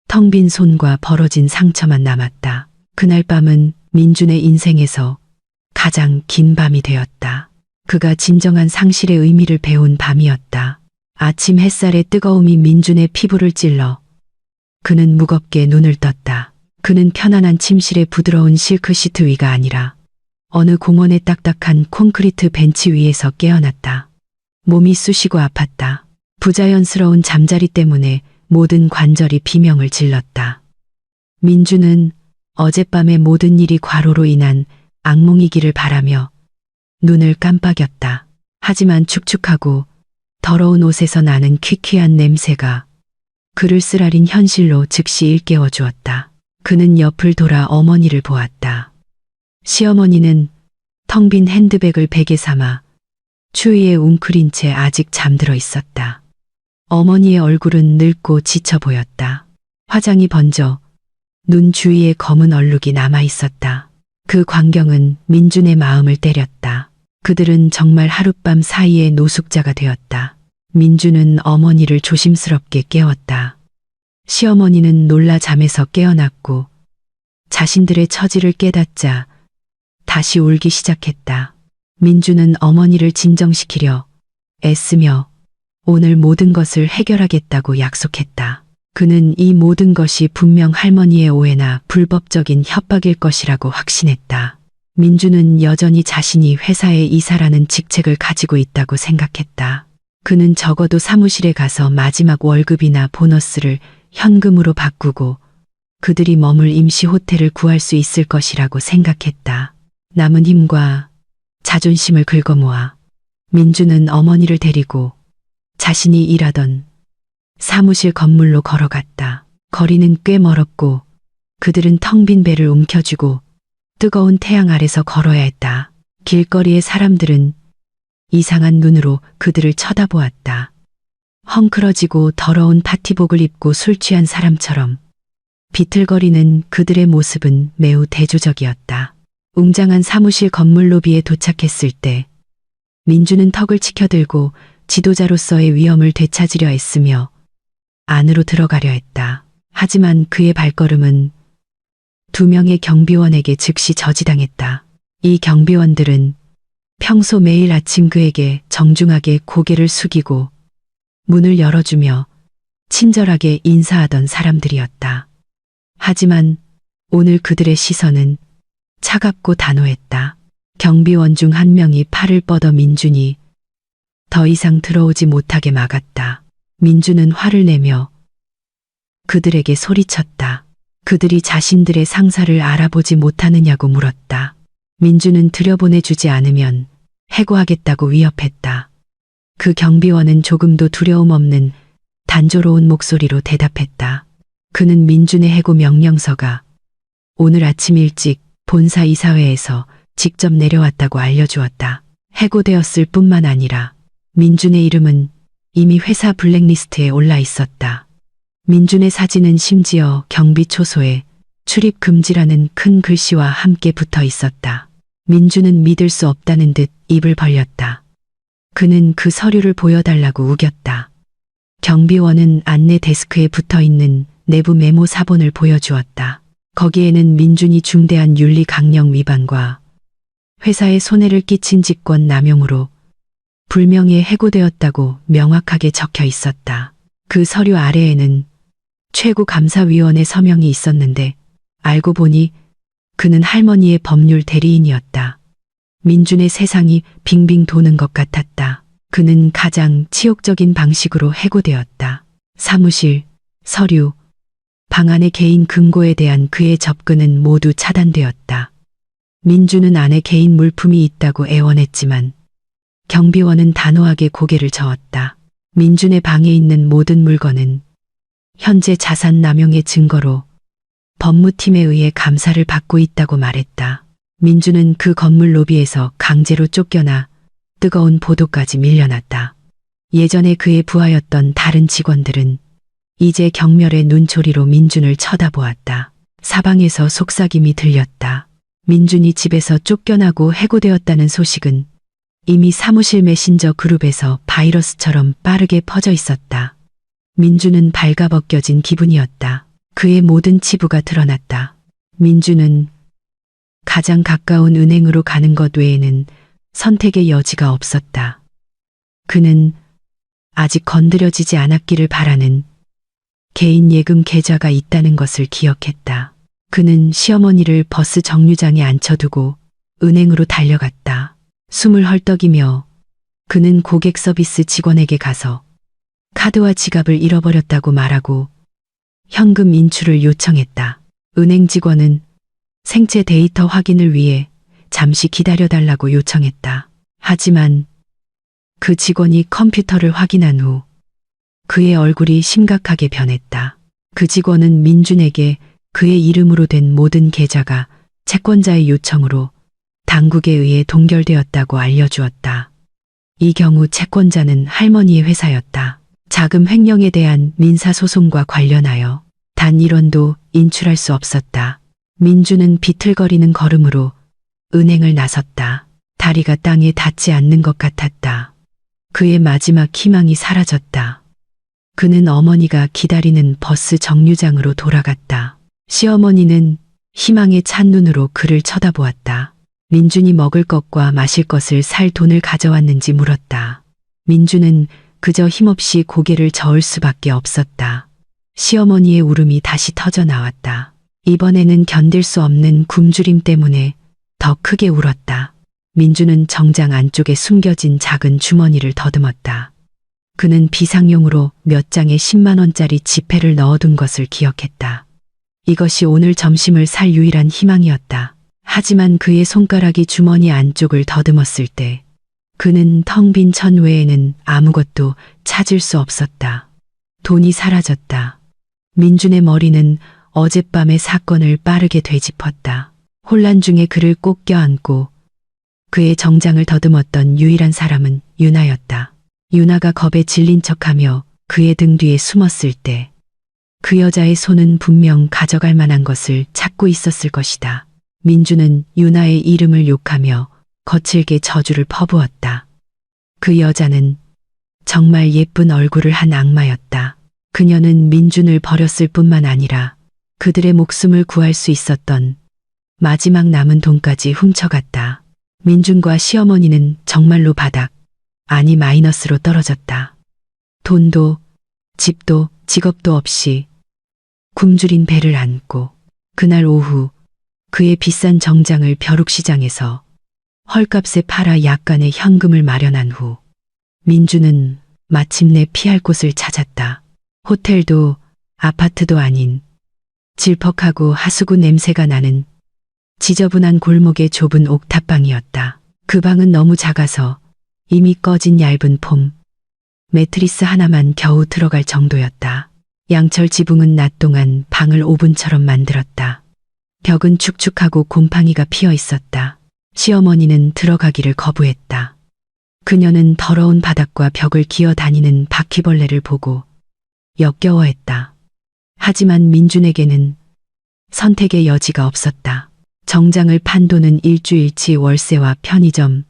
텅 빈 손과 벌어진 상처만 남았다. 그날 밤은 민준의 인생에서 가장 긴 밤이 되었다. 그가 진정한 상실의 의미를 배운 밤이었다. 아침 햇살의 뜨거움이 민준의 피부를 찔러 그는 무겁게 눈을 떴다. 그는 편안한 침실의 부드러운 실크 시트 위가 아니라 어느 공원의 딱딱한 콘크리트 벤치 위에서 깨어났다. 몸이 쑤시고 아팠다. 부자연스러운 잠자리 때문에 모든 관절이 비명을 질렀다. 민주는 어젯밤의 모든 일이 과로로 인한 악몽이기를 바라며 눈을 깜빡였다. 하지만 축축하고 더러운 옷에서 나는 퀴퀴한 냄새가 그를 쓰라린 현실로 즉시 일깨워 주었다. 그는 옆을 돌아 어머니를 보았다. 시어머니는 텅 빈 핸드백을 베개 삼아 추위에 웅크린 채 아직 잠들어 있었다. 어머니의 얼굴은 늙고 지쳐 보였다. 화장이 번져 눈 주위에 검은 얼룩이 남아 있었다. 그 광경은 민준의 마음을 때렸다. 그들은 정말 하룻밤 사이에 노숙자가 되었다. 민준은 어머니를 조심스럽게 깨웠다. 시어머니는 놀라 잠에서 깨어났고 자신들의 처지를 깨닫자 다시 울기 시작했다. 민주는 어머니를 진정시키려 애쓰며 오늘 모든 것을 해결하겠다고 약속했다. 그는 이 모든 것이 분명 할머니의 오해나 불법적인 협박일 것이라고 확신했다. 민주는 여전히 자신이 회사의 이사라는 직책을 가지고 있다고 생각했다. 그는 적어도 사무실에 가서 마지막 월급이나 보너스를 현금으로 바꾸고 그들이 머물 임시 호텔을 구할 수 있을 것이라고 생각했다. 남은 힘과 자존심을 긁어모아 민주는 어머니를 데리고 자신이 일하던 사무실 건물로 걸어갔다. 거리는 꽤 멀었고 그들은 텅 빈 배를 움켜쥐고 뜨거운 태양 아래서 걸어야 했다. 길거리의 사람들은 이상한 눈으로 그들을 쳐다보았다. 헝클어지고 더러운 파티복을 입고 술 취한 사람처럼 비틀거리는 그들의 모습은 매우 대조적이었다. 웅장한 사무실 건물 로비에 도착했을 때 민주는 턱을 치켜들고 지도자로서의 위엄을 되찾으려 했으며 안으로 들어가려 했다. 하지만 그의 발걸음은 2명의 경비원에게 즉시 저지당했다. 이 경비원들은 평소 매일 아침 그에게 정중하게 고개를 숙이고 문을 열어주며 친절하게 인사하던 사람들이었다. 하지만 오늘 그들의 시선은 차갑고 단호했다. 경비원 중 한 명이 팔을 뻗어 민준이 더 이상 들어오지 못하게 막았다. 민주는 화를 내며 그들에게 소리쳤다. 그들이 자신들의 상사를 알아보지 못하느냐고 물었다. 민주는 들여보내주지 않으면 해고하겠다고 위협했다. 그 경비원은 조금도 두려움 없는 단조로운 목소리로 대답했다. 그는 민준의 해고 명령서가 오늘 아침 일찍 본사 이사회에서 직접 내려왔다고 알려주었다. 해고되었을 뿐만 아니라 민준의 이름은 이미 회사 블랙리스트에 올라 있었다. 민준의 사진은 심지어 경비 초소에 출입 금지라는 큰 글씨와 함께 붙어 있었다. 민준은 믿을 수 없다는 듯 입을 벌렸다. 그는 그 서류를 보여달라고 우겼다. 경비원은 안내 데스크에 붙어 있는 내부 메모 사본을 보여주었다. 거기에는 민준이 중대한 윤리 강령 위반과 회사에 손해를 끼친 직권 남용으로 불명예 해고되었다고 명확하게 적혀 있었다. 그 서류 아래에는 최고감사위원의 서명이 있었는데 알고 보니 그는 할머니의 법률 대리인이었다. 민준의 세상이 빙빙 도는 것 같았다. 그는 가장 치욕적인 방식으로 해고되었다. 사무실, 서류, 방 안의 개인 금고에 대한 그의 접근은 모두 차단되었다. 민주는 안에 개인 물품이 있다고 애원했지만 경비원은 단호하게 고개를 저었다. 민준의 방에 있는 모든 물건은 현재 자산 남용의 증거로 법무팀에 의해 감사를 받고 있다고 말했다. 민주는 그 건물 로비에서 강제로 쫓겨나 뜨거운 보도까지 밀려났다. 예전에 그의 부하였던 다른 직원들은 이제 경멸의 눈초리로 민준을 쳐다보았다. 사방에서 속삭임이 들렸다. 민준이 집에서 쫓겨나고 해고되었다는 소식은 이미 사무실 메신저 그룹에서 바이러스처럼 빠르게 퍼져 있었다. 민주는 발가벗겨진 기분이었다. 그의 모든 치부가 드러났다. 민주는 가장 가까운 은행으로 가는 것 외에는 선택의 여지가 없었다. 그는 아직 건드려지지 않았기를 바라는 개인 예금 계좌가 있다는 것을 기억했다. 그는 시어머니를 버스 정류장에 앉혀두고 은행으로 달려갔다. 숨을 헐떡이며 그는 고객 서비스 직원에게 가서 카드와 지갑을 잃어버렸다고 말하고 현금 인출을 요청했다. 은행 직원은 생체 데이터 확인을 위해 잠시 기다려달라고 요청했다. 하지만 그 직원이 컴퓨터를 확인한 후 그의 얼굴이 심각하게 변했다. 그 직원은 민준에게 그의 이름으로 된 모든 계좌가 채권자의 요청으로 당국에 의해 동결되었다고 알려주었다. 이 경우 채권자는 할머니의 회사였다. 자금 횡령에 대한 민사소송과 관련하여 단 1원도 인출할 수 없었다. 민주는 비틀거리는 걸음으로 은행을 나섰다. 다리가 땅에 닿지 않는 것 같았다. 그의 마지막 희망이 사라졌다. 그는 어머니가 기다리는 버스 정류장으로 돌아갔다. 시어머니는 희망에 찬 눈으로 그를 쳐다보았다. 민준이 먹을 것과 마실 것을 살 돈을 가져왔는지 물었다. 민준은 그저 힘없이 고개를 저을 수밖에 없었다. 시어머니의 울음이 다시 터져 나왔다. 이번에는 견딜 수 없는 굶주림 때문에 더 크게 울었다. 민준은 정장 안쪽에 숨겨진 작은 주머니를 더듬었다. 그는 비상용으로 몇 장의 10만 원짜리 지폐를 넣어둔 것을 기억했다. 이것이 오늘 점심을 살 유일한 희망이었다. 하지만 그의 손가락이 주머니 안쪽을 더듬었을 때 그는 텅 빈 천 외에는 아무것도 찾을 수 없었다. 돈이 사라졌다. 민준의 머리는 어젯밤의 사건을 빠르게 되짚었다. 혼란 중에 그를 꼭 껴안고 그의 정장을 더듬었던 유일한 사람은 유나였다. 유나가 겁에 질린 척하며 그의 등 뒤에 숨었을 때 그 여자의 손은 분명 가져갈 만한 것을 찾고 있었을 것이다. 민준은 유나의 이름을 욕하며 거칠게 저주를 퍼부었다. 그 여자는 정말 예쁜 얼굴을 한 악마였다. 그녀는 민준을 버렸을 뿐만 아니라 그들의 목숨을 구할 수 있었던 마지막 남은 돈까지 훔쳐갔다. 민준과 시어머니는 정말로 바닥, 아니 마이너스로 떨어졌다. 돈도, 집도, 직업도 없이 굶주린 배를 안고 그날 오후 그의 비싼 정장을 벼룩시장에서 헐값에 팔아 약간의 현금을 마련한 후 민준은 마침내 피할 곳을 찾았다. 호텔도 아파트도 아닌 질퍽하고 하수구 냄새가 나는 지저분한 골목의 좁은 옥탑방이었다. 그 방은 너무 작아서 이미 꺼진 얇은 폼, 매트리스 하나만 겨우 들어갈 정도였다. 양철 지붕은 낮 동안 방을 오븐처럼 만들었다. 벽은 축축하고 곰팡이가 피어 있었다. 시어머니는 들어가기를 거부했다. 그녀는 더러운 바닥과 벽을 기어다니는 바퀴벌레를 보고 역겨워했다. 하지만 민준에게는 선택의 여지가 없었다. 정장을 판 돈은 일주일치 월세와 편의점,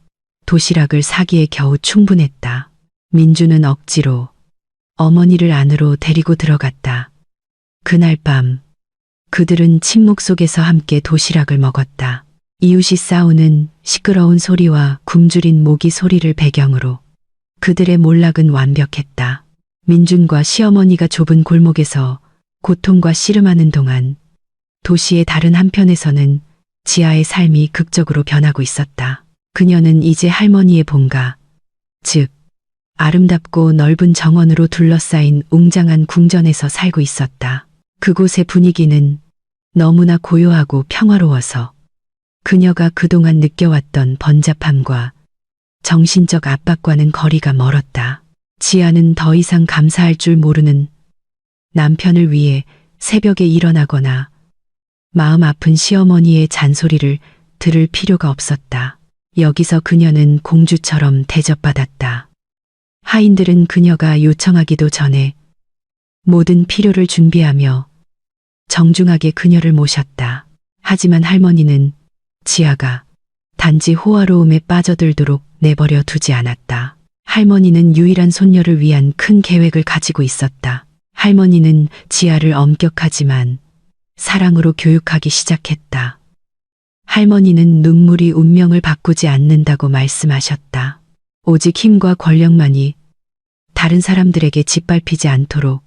도시락을 사기에 겨우 충분했다. 민준은 억지로 어머니를 안으로 데리고 들어갔다. 그날 밤 그들은 침묵 속에서 함께 도시락을 먹었다. 이웃이 싸우는 시끄러운 소리와 굶주린 모기 소리를 배경으로 그들의 몰락은 완벽했다. 민준과 시어머니가 좁은 골목에서 고통과 씨름하는 동안 도시의 다른 한편에서는 지아의 삶이 극적으로 변하고 있었다. 그녀는 이제 할머니의 본가, 즉 아름답고 넓은 정원으로 둘러싸인 웅장한 궁전에서 살고 있었다. 그곳의 분위기는 너무나 고요하고 평화로워서 그녀가 그동안 느껴왔던 번잡함과 정신적 압박과는 거리가 멀었다. 지아는 더 이상 감사할 줄 모르는 남편을 위해 새벽에 일어나거나 마음 아픈 시어머니의 잔소리를 들을 필요가 없었다. 여기서 그녀는 공주처럼 대접받았다. 하인들은 그녀가 요청하기도 전에 모든 필요를 준비하며 정중하게 그녀를 모셨다. 하지만 할머니는 지아가 단지 호화로움에 빠져들도록 내버려 두지 않았다. 할머니는 유일한 손녀를 위한 큰 계획을 가지고 있었다. 할머니는 지아를 엄격하지만 사랑으로 교육하기 시작했다. 할머니는 눈물이 운명을 바꾸지 않는다고 말씀하셨다. 오직 힘과 권력만이 다른 사람들에게 짓밟히지 않도록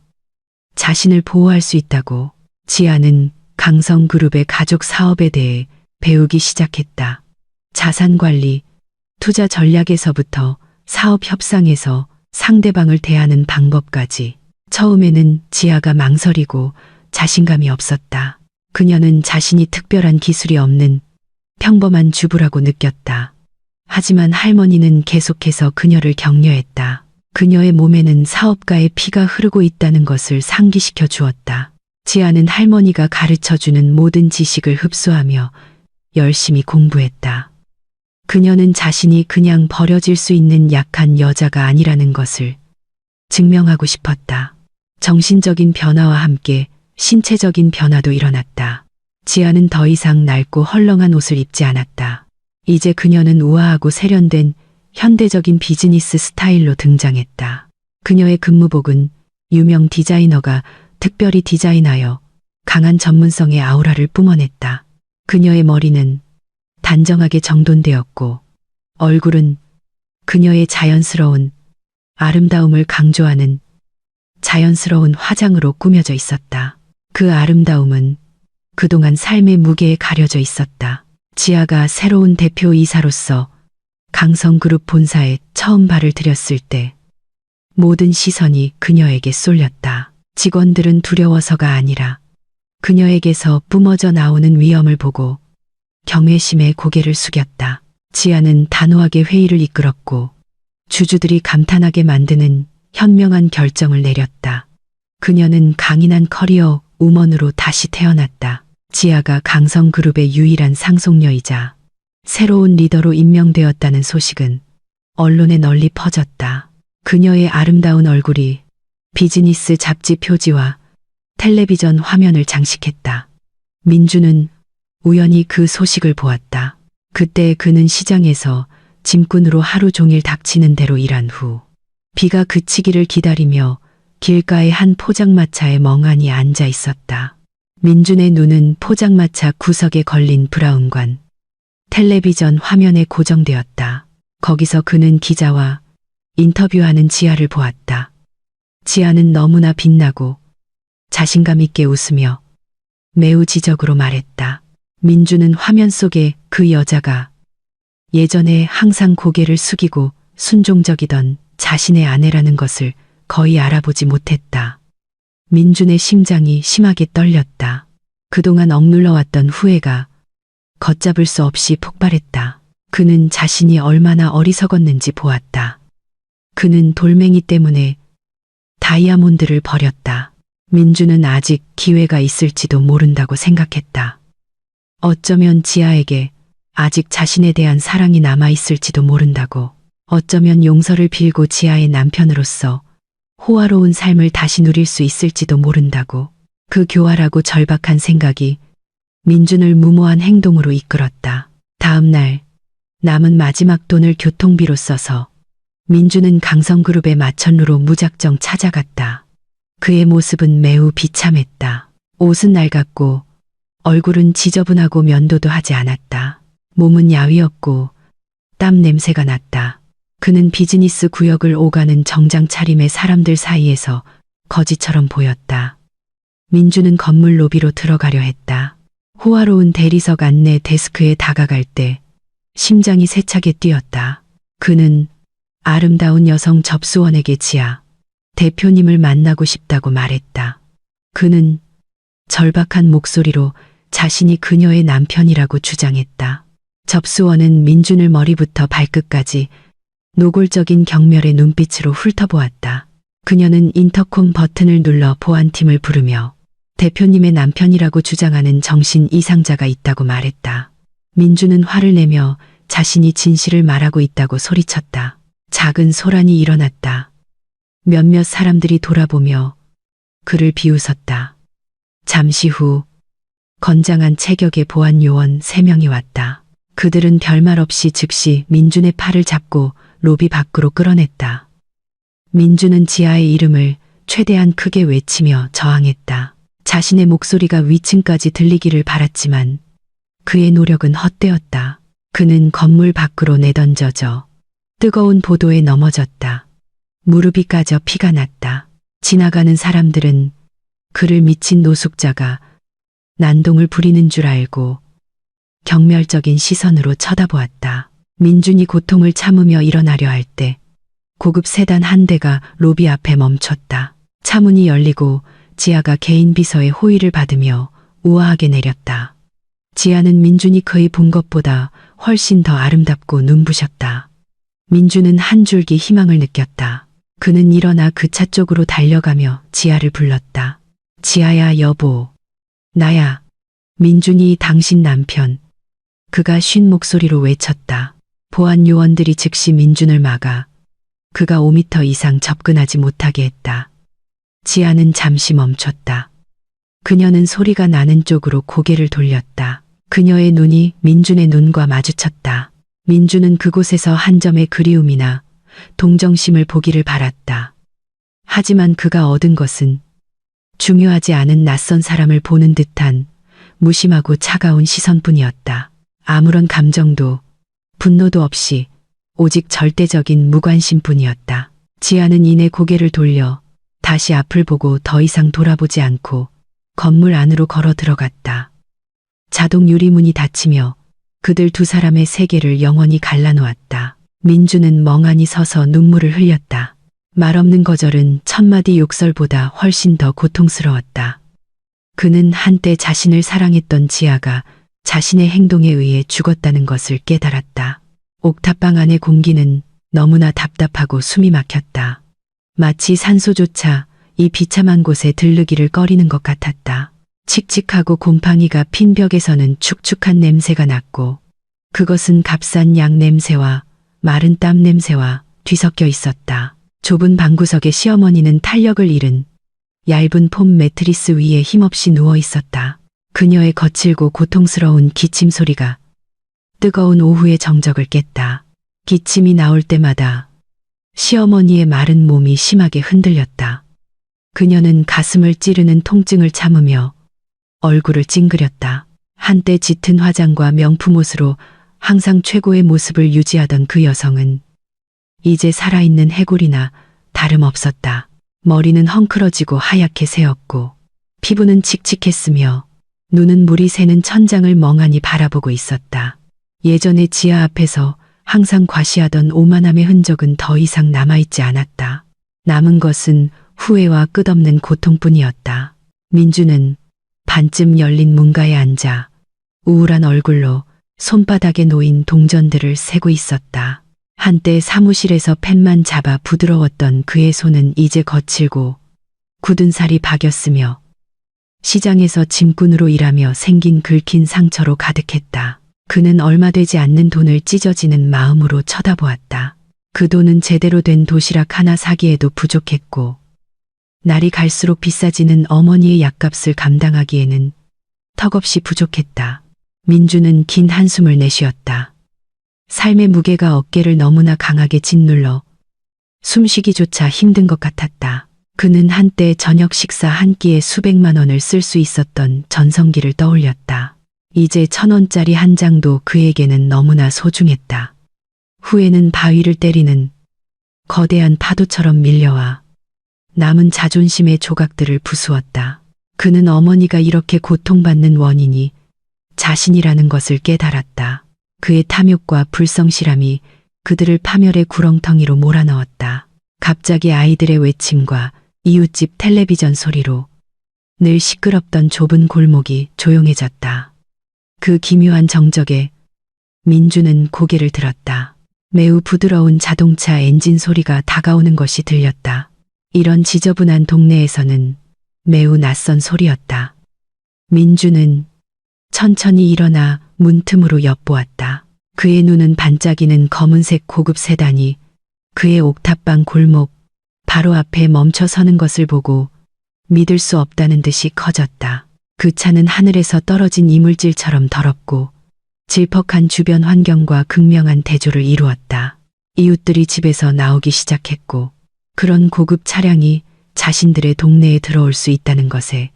자신을 보호할 수 있다고. 지아는 강성그룹의 가족 사업에 대해 배우기 시작했다. 자산관리, 투자 전략에서부터 사업 협상에서 상대방을 대하는 방법까지. 처음에는 지아가 망설이고 자신감이 없었다. 그녀는 자신이 특별한 기술이 없는 평범한 주부라고 느꼈다. 하지만 할머니는 계속해서 그녀를 격려했다. 그녀의 몸에는 사업가의 피가 흐르고 있다는 것을 상기시켜 주었다. 지아는 할머니가 가르쳐주는 모든 지식을 흡수하며 열심히 공부했다. 그녀는 자신이 그냥 버려질 수 있는 약한 여자가 아니라는 것을 증명하고 싶었다. 정신적인 변화와 함께 신체적인 변화도 일어났다. 지아는 더 이상 낡고 헐렁한 옷을 입지 않았다. 이제 그녀는 우아하고 세련된 현대적인 비즈니스 스타일로 등장했다. 그녀의 근무복은 유명 디자이너가 특별히 디자인하여 강한 전문성의 아우라를 뿜어냈다. 그녀의 머리는 단정하게 정돈되었고 얼굴은 그녀의 자연스러운 아름다움을 강조하는 자연스러운 화장으로 꾸며져 있었다. 그 아름다움은 그동안 삶의 무게에 가려져 있었다. 지아가 새로운 대표이사로서 강성그룹 본사에 처음 발을 들였을 때 모든 시선이 그녀에게 쏠렸다. 직원들은 두려워서가 아니라 그녀에게서 뿜어져 나오는 위엄을 보고 경외심에 고개를 숙였다. 지아는 단호하게 회의를 이끌었고 주주들이 감탄하게 만드는 현명한 결정을 내렸다. 그녀는 강인한 커리어 우먼으로 다시 태어났다. 지아가 강성그룹의 유일한 상속녀이자 새로운 리더로 임명되었다는 소식은 언론에 널리 퍼졌다. 그녀의 아름다운 얼굴이 비즈니스 잡지 표지와 텔레비전 화면을 장식했다. 민주는 우연히 그 소식을 보았다. 그때 그는 시장에서 짐꾼으로 하루 종일 닥치는 대로 일한 후 비가 그치기를 기다리며 길가의 한 포장마차에 멍하니 앉아 있었다. 민준의 눈은 포장마차 구석에 걸린 브라운관 텔레비전 화면에 고정되었다. 거기서 그는 기자와 인터뷰하는 지아를 보았다. 지아는 너무나 빛나고 자신감 있게 웃으며 매우 지적으로 말했다. 민주는 화면 속에 그 여자가 예전에 항상 고개를 숙이고 순종적이던 자신의 아내라는 것을 거의 알아보지 못했다. 민준의 심장이 심하게 떨렸다. 그동안 억눌러왔던 후회가 걷잡을 수 없이 폭발했다. 그는 자신이 얼마나 어리석었는지 보았다. 그는 돌멩이 때문에 다이아몬드를 버렸다. 민주는 아직 기회가 있을지도 모른다고 생각했다. 어쩌면 지아에게 아직 자신에 대한 사랑이 남아있을지도 모른다고. 어쩌면 용서를 빌고 지아의 남편으로서 호화로운 삶을 다시 누릴 수 있을지도 모른다고. 그 교활하고 절박한 생각이 민준을 무모한 행동으로 이끌었다. 다음 날 남은 마지막 돈을 교통비로 써서 민준은 강성그룹의 마천루로 무작정 찾아갔다. 그의 모습은 매우 비참했다. 옷은 낡았고 얼굴은 지저분하고 면도도 하지 않았다. 몸은 야위었고 땀 냄새가 났다. 그는 비즈니스 구역을 오가는 정장 차림의 사람들 사이에서 거지처럼 보였다. 민주는 건물 로비로 들어가려 했다. 호화로운 대리석 안내 데스크에 다가갈 때 심장이 세차게 뛰었다. 그는 아름다운 여성 접수원에게 지아 대표님을 만나고 싶다고 말했다. 그는 절박한 목소리로 자신이 그녀의 남편이라고 주장했다. 접수원은 민준을 머리부터 발끝까지 노골적인 경멸의 눈빛으로 훑어보았다. 그녀는 인터콤 버튼을 눌러 보안팀을 부르며 대표님의 남편이라고 주장하는 정신 이상자가 있다고 말했다. 민준은 화를 내며 자신이 진실을 말하고 있다고 소리쳤다. 작은 소란이 일어났다. 몇몇 사람들이 돌아보며 그를 비웃었다. 잠시 후 건장한 체격의 보안 요원 3명이 왔다. 그들은 별말 없이 즉시 민준의 팔을 잡고 로비 밖으로 끌어냈다. 민준은 지아의 이름을 최대한 크게 외치며 저항했다. 자신의 목소리가 위층까지 들리기를 바랐지만 그의 노력은 헛되었다. 그는 건물 밖으로 내던져져 뜨거운 보도에 넘어졌다. 무릎이 까져 피가 났다. 지나가는 사람들은 그를 미친 노숙자가 난동을 부리는 줄 알고 경멸적인 시선으로 쳐다보았다. 민준이 고통을 참으며 일어나려 할 때 고급 세단 한 대가 로비 앞에 멈췄다. 차문이 열리고 지아가 개인 비서의 호의를 받으며 우아하게 내렸다. 지아는 민준이 그의 본 것보다 훨씬 더 아름답고 눈부셨다. 민준은 한 줄기 희망을 느꼈다. 그는 일어나 그 차 쪽으로 달려가며 지아를 불렀다. 지아야, 여보. 나야. 민준이 당신 남편. 그가 쉰 목소리로 외쳤다. 보안 요원들이 즉시 민준을 막아 그가 5m 이상 접근하지 못하게 했다. 지아는 잠시 멈췄다. 그녀는 소리가 나는 쪽으로 고개를 돌렸다. 그녀의 눈이 민준의 눈과 마주쳤다. 민준은 그곳에서 한 점의 그리움이나 동정심을 보기를 바랐다. 하지만 그가 얻은 것은 중요하지 않은 낯선 사람을 보는 듯한 무심하고 차가운 시선뿐이었다. 아무런 감정도 분노도 없이 오직 절대적인 무관심뿐이었다. 지아는 이내 고개를 돌려 다시 앞을 보고 더 이상 돌아보지 않고 건물 안으로 걸어 들어갔다. 자동 유리문이 닫히며 그들 두 사람의 세계를 영원히 갈라놓았다. 민주는 멍하니 서서 눈물을 흘렸다. 말없는 거절은 천마디 욕설보다 훨씬 더 고통스러웠다. 그는 한때 자신을 사랑했던 지아가 자신의 행동에 의해 죽었다는 것을 깨달았다. 옥탑방 안의 공기는 너무나 답답하고 숨이 막혔다. 마치 산소조차 이 비참한 곳에 들르기를 꺼리는 것 같았다. 칙칙하고 곰팡이가 핀 벽에서는 축축한 냄새가 났고 그것은 값싼 약 냄새와 마른 땀 냄새와 뒤섞여 있었다. 좁은 방구석에 시어머니는 탄력을 잃은 얇은 폼 매트리스 위에 힘없이 누워 있었다. 그녀의 거칠고 고통스러운 기침 소리가 뜨거운 오후의 정적을 깼다. 기침이 나올 때마다 시어머니의 마른 몸이 심하게 흔들렸다. 그녀는 가슴을 찌르는 통증을 참으며 얼굴을 찡그렸다. 한때 짙은 화장과 명품 옷으로 항상 최고의 모습을 유지하던 그 여성은 이제 살아있는 해골이나 다름없었다. 머리는 헝클어지고 하얗게 새었고 피부는 칙칙했으며 눈은 물이 새는 천장을 멍하니 바라보고 있었다. 예전에 지하 앞에서 항상 과시하던 오만함의 흔적은 더 이상 남아있지 않았다. 남은 것은 후회와 끝없는 고통뿐이었다. 민주는 반쯤 열린 문가에 앉아 우울한 얼굴로 손바닥에 놓인 동전들을 세고 있었다. 한때 사무실에서 펜만 잡아 부드러웠던 그의 손은 이제 거칠고 굳은 살이 박였으며 시장에서 짐꾼으로 일하며 생긴 긁힌 상처로 가득했다. 그는 얼마 되지 않는 돈을 찢어지는 마음으로 쳐다보았다. 그 돈은 제대로 된 도시락 하나 사기에도 부족했고 날이 갈수록 비싸지는 어머니의 약값을 감당하기에는 턱없이 부족했다. 민주는 긴 한숨을 내쉬었다. 삶의 무게가 어깨를 너무나 강하게 짓눌러 숨쉬기조차 힘든 것 같았다. 그는 한때 저녁 식사 한 끼에 수백만 원을 쓸 수 있었던 전성기를 떠올렸다. 이제 1,000원짜리 한 장도 그에게는 너무나 소중했다. 후회는 바위를 때리는 거대한 파도처럼 밀려와 남은 자존심의 조각들을 부수었다. 그는 어머니가 이렇게 고통받는 원인이 자신이라는 것을 깨달았다. 그의 탐욕과 불성실함이 그들을 파멸의 구렁텅이로 몰아넣었다. 갑자기 아이들의 외침과 이웃집 텔레비전 소리로 늘 시끄럽던 좁은 골목이 조용해졌다. 그 기묘한 정적에 민주는 고개를 들었다. 매우 부드러운 자동차 엔진 소리가 다가오는 것이 들렸다. 이런 지저분한 동네에서는 매우 낯선 소리였다. 민주는 천천히 일어나 문틈으로 엿보았다. 그의 눈은 반짝이는 검은색 고급 세단이 그의 옥탑방 골목 바로 앞에 멈춰 서는 것을 보고 믿을 수 없다는 듯이 커졌다. 그 차는 하늘에서 떨어진 이물질처럼 더럽고 질퍽한 주변 환경과 극명한 대조를 이루었다. 이웃들이 집에서 나오기 시작했고 그런 고급 차량이 자신들의 동네에 들어올 수 있다는 것에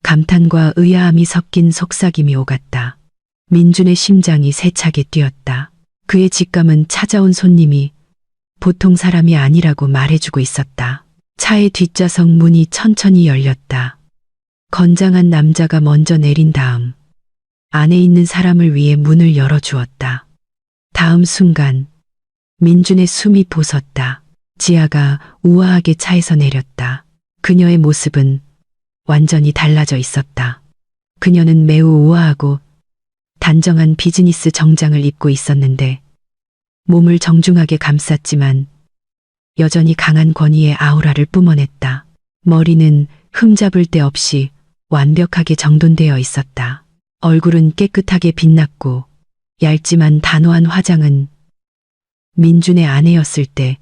감탄과 의아함이 섞인 속삭임이 오갔다. 민준의 심장이 세차게 뛰었다. 그의 직감은 찾아온 손님이 보통 사람이 아니라고 말해주고 있었다. 차의 뒷좌석 문이 천천히 열렸다. 건장한 남자가 먼저 내린 다음 안에 있는 사람을 위해 문을 열어주었다. 다음 순간 민준의 숨이 솟았다. 지아가 우아하게 차에서 내렸다. 그녀의 모습은 완전히 달라져 있었다. 그녀는 매우 우아하고 단정한 비즈니스 정장을 입고 있었는데 몸을 정중하게 감쌌지만 여전히 강한 권위의 아우라를 뿜어냈다. 머리는 흠잡을 데 없이 완벽하게 정돈되어 있었다. 얼굴은 깨끗하게 빛났고 얇지만 단호한 화장은 민준의 아내였을 때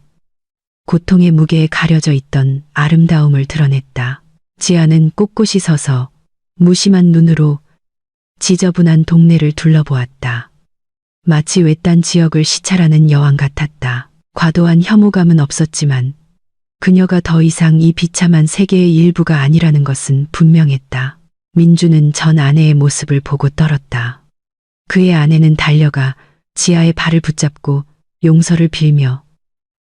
고통의 무게에 가려져 있던 아름다움을 드러냈다. 지아는 꼿꼿이 서서 무심한 눈으로 지저분한 동네를 둘러보았다. 마치 외딴 지역을 시찰하는 여왕 같았다. 과도한 혐오감은 없었지만 그녀가 더 이상 이 비참한 세계의 일부가 아니라는 것은 분명했다. 민주는 전 아내의 모습을 보고 떨었다. 그의 아내는 달려가 지아의 발을 붙잡고 용서를 빌며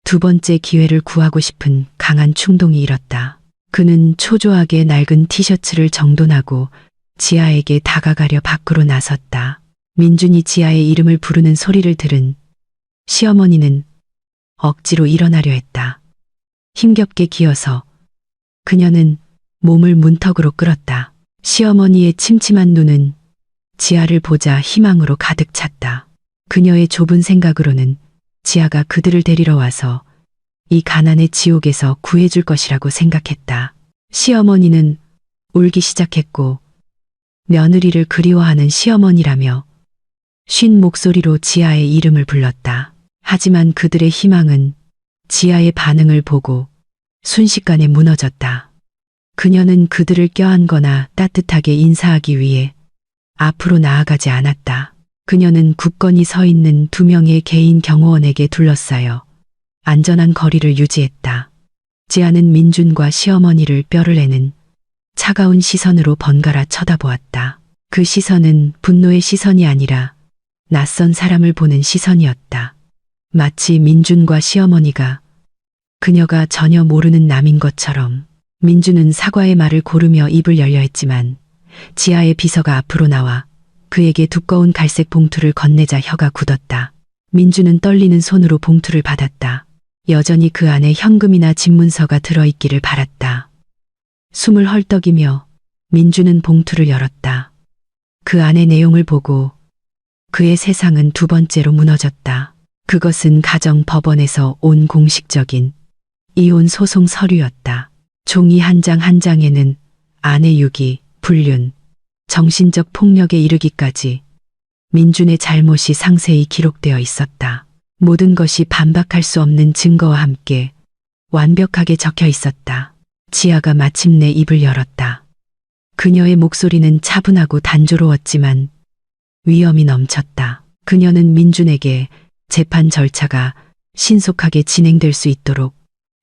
두 번째 기회를 구하고 싶은 강한 충동이 일었다. 그는 초조하게 낡은 티셔츠를 정돈하고 지아에게 다가가려 밖으로 나섰다. 민준이 지아의 이름을 부르는 소리를 들은 시어머니는 억지로 일어나려 했다. 힘겹게 기어서 그녀는 몸을 문턱으로 끌었다. 시어머니의 침침한 눈은 지아를 보자 희망으로 가득 찼다. 그녀의 좁은 생각으로는 지아가 그들을 데리러 와서 이 가난의 지옥에서 구해줄 것이라고 생각했다. 시어머니는 울기 시작했고 며느리를 그리워하는 시어머니라며 쉰 목소리로 지아의 이름을 불렀다. 하지만 그들의 희망은 지아의 반응을 보고 순식간에 무너졌다. 그녀는 그들을 껴안거나 따뜻하게 인사하기 위해 앞으로 나아가지 않았다. 그녀는 굳건히 서 있는 두 명의 개인 경호원에게 둘러싸여 안전한 거리를 유지했다. 지아는 민준과 시어머니를 뼈를 내는 차가운 시선으로 번갈아 쳐다보았다. 그 시선은 분노의 시선이 아니라 낯선 사람을 보는 시선이었다. 마치 민준과 시어머니가 그녀가 전혀 모르는 남인 것처럼. 민준은 사과의 말을 고르며 입을 열려 했지만 지아의 비서가 앞으로 나와 그에게 두꺼운 갈색 봉투를 건네자 혀가 굳었다. 민준은 떨리는 손으로 봉투를 받았다. 여전히 그 안에 현금이나 집문서가 들어있기를 바랐다. 숨을 헐떡이며 민준은 봉투를 열었다. 그 안의 내용을 보고 그의 세상은 두 번째로 무너졌다. 그것은 가정법원에서 온 공식적인 이혼 소송 서류였다. 종이 한 장 한 장에는 아내 유기, 불륜, 정신적 폭력에 이르기까지 민준의 잘못이 상세히 기록되어 있었다. 모든 것이 반박할 수 없는 증거와 함께 완벽하게 적혀 있었다. 지아가 마침내 입을 열었다. 그녀의 목소리는 차분하고 단조로웠지만 위험이 넘쳤다. 그녀는 민준에게 재판 절차가 신속하게 진행될 수 있도록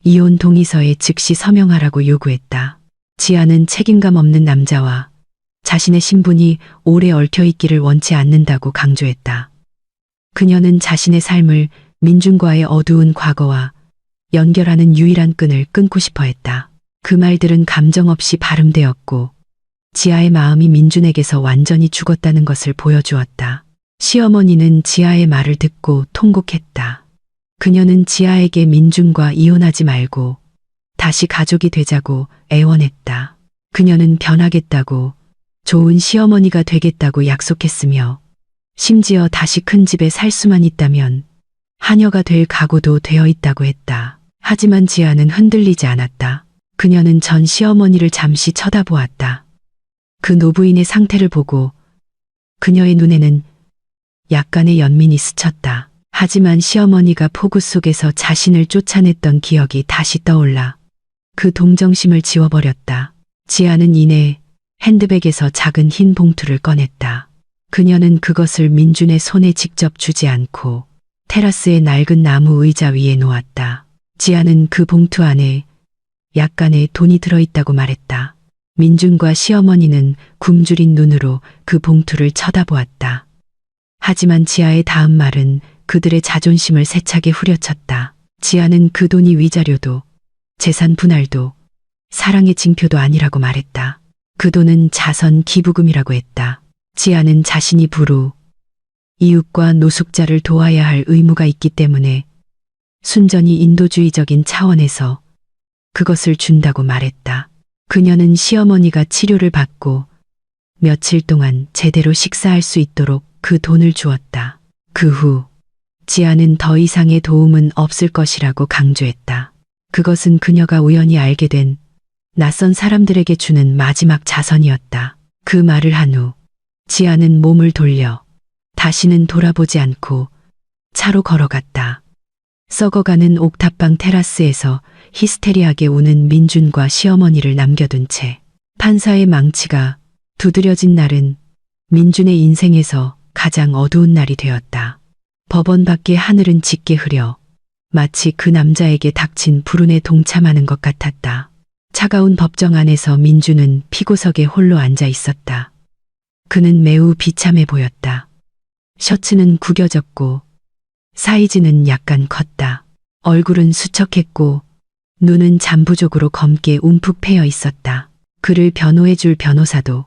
이혼 동의서에 즉시 서명하라고 요구했다. 지아는 책임감 없는 남자와 자신의 신분이 오래 얽혀있기를 원치 않는다고 강조했다. 그녀는 자신의 삶을 민준과의 어두운 과거와 연결하는 유일한 끈을 끊고 싶어 했다. 그 말들은 감정 없이 발음되었고 지아의 마음이 민준에게서 완전히 죽었다는 것을 보여주었다. 시어머니는 지아의 말을 듣고 통곡했다. 그녀는 지아에게 민준과 이혼하지 말고 다시 가족이 되자고 애원했다. 그녀는 변하겠다고, 좋은 시어머니가 되겠다고 약속했으며 심지어 다시 큰 집에 살 수만 있다면 하녀가 될 각오도 되어 있다고 했다. 하지만 지아는 흔들리지 않았다. 그녀는 전 시어머니를 잠시 쳐다보았다. 그 노부인의 상태를 보고 그녀의 눈에는 약간의 연민이 스쳤다. 하지만 시어머니가 폭우 속에서 자신을 쫓아냈던 기억이 다시 떠올라 그 동정심을 지워버렸다. 지아는 이내 핸드백에서 작은 흰 봉투를 꺼냈다. 그녀는 그것을 민준의 손에 직접 주지 않고 테라스의 낡은 나무 의자 위에 놓았다. 지아는 그 봉투 안에 약간의 돈이 들어있다고 말했다. 민준과 시어머니는 굶주린 눈으로 그 봉투를 쳐다보았다. 하지만 지아의 다음 말은 그들의 자존심을 세차게 후려쳤다. 지아는 그 돈이 위자료도 재산 분할도 사랑의 징표도 아니라고 말했다. 그 돈은 자선 기부금이라고 했다. 지아는 자신이 부로 이웃과 노숙자를 도와야 할 의무가 있기 때문에 순전히 인도주의적인 차원에서 그것을 준다고 말했다. 그녀는 시어머니가 치료를 받고 며칠 동안 제대로 식사할 수 있도록 그 돈을 주었다. 그 후 지아는 더 이상의 도움은 없을 것이라고 강조했다. 그것은 그녀가 우연히 알게 된 낯선 사람들에게 주는 마지막 자선이었다. 그 말을 한 후 지아는 몸을 돌려 다시는 돌아보지 않고 차로 걸어갔다. 썩어가는 옥탑방 테라스에서 히스테리하게 우는 민준과 시어머니를 남겨둔 채 판사의 망치가 두드려진 날은 민준의 인생에서 가장 어두운 날이 되었다. 법원 밖의 하늘은 짙게 흐려 마치 그 남자에게 닥친 불운에 동참하는 것 같았다. 차가운 법정 안에서 민준은 피고석에 홀로 앉아 있었다. 그는 매우 비참해 보였다. 셔츠는 구겨졌고 사이즈는 약간 컸다. 얼굴은 수척했고 눈은 잠부족으로 검게 움푹 패여 있었다. 그를 변호해줄 변호사도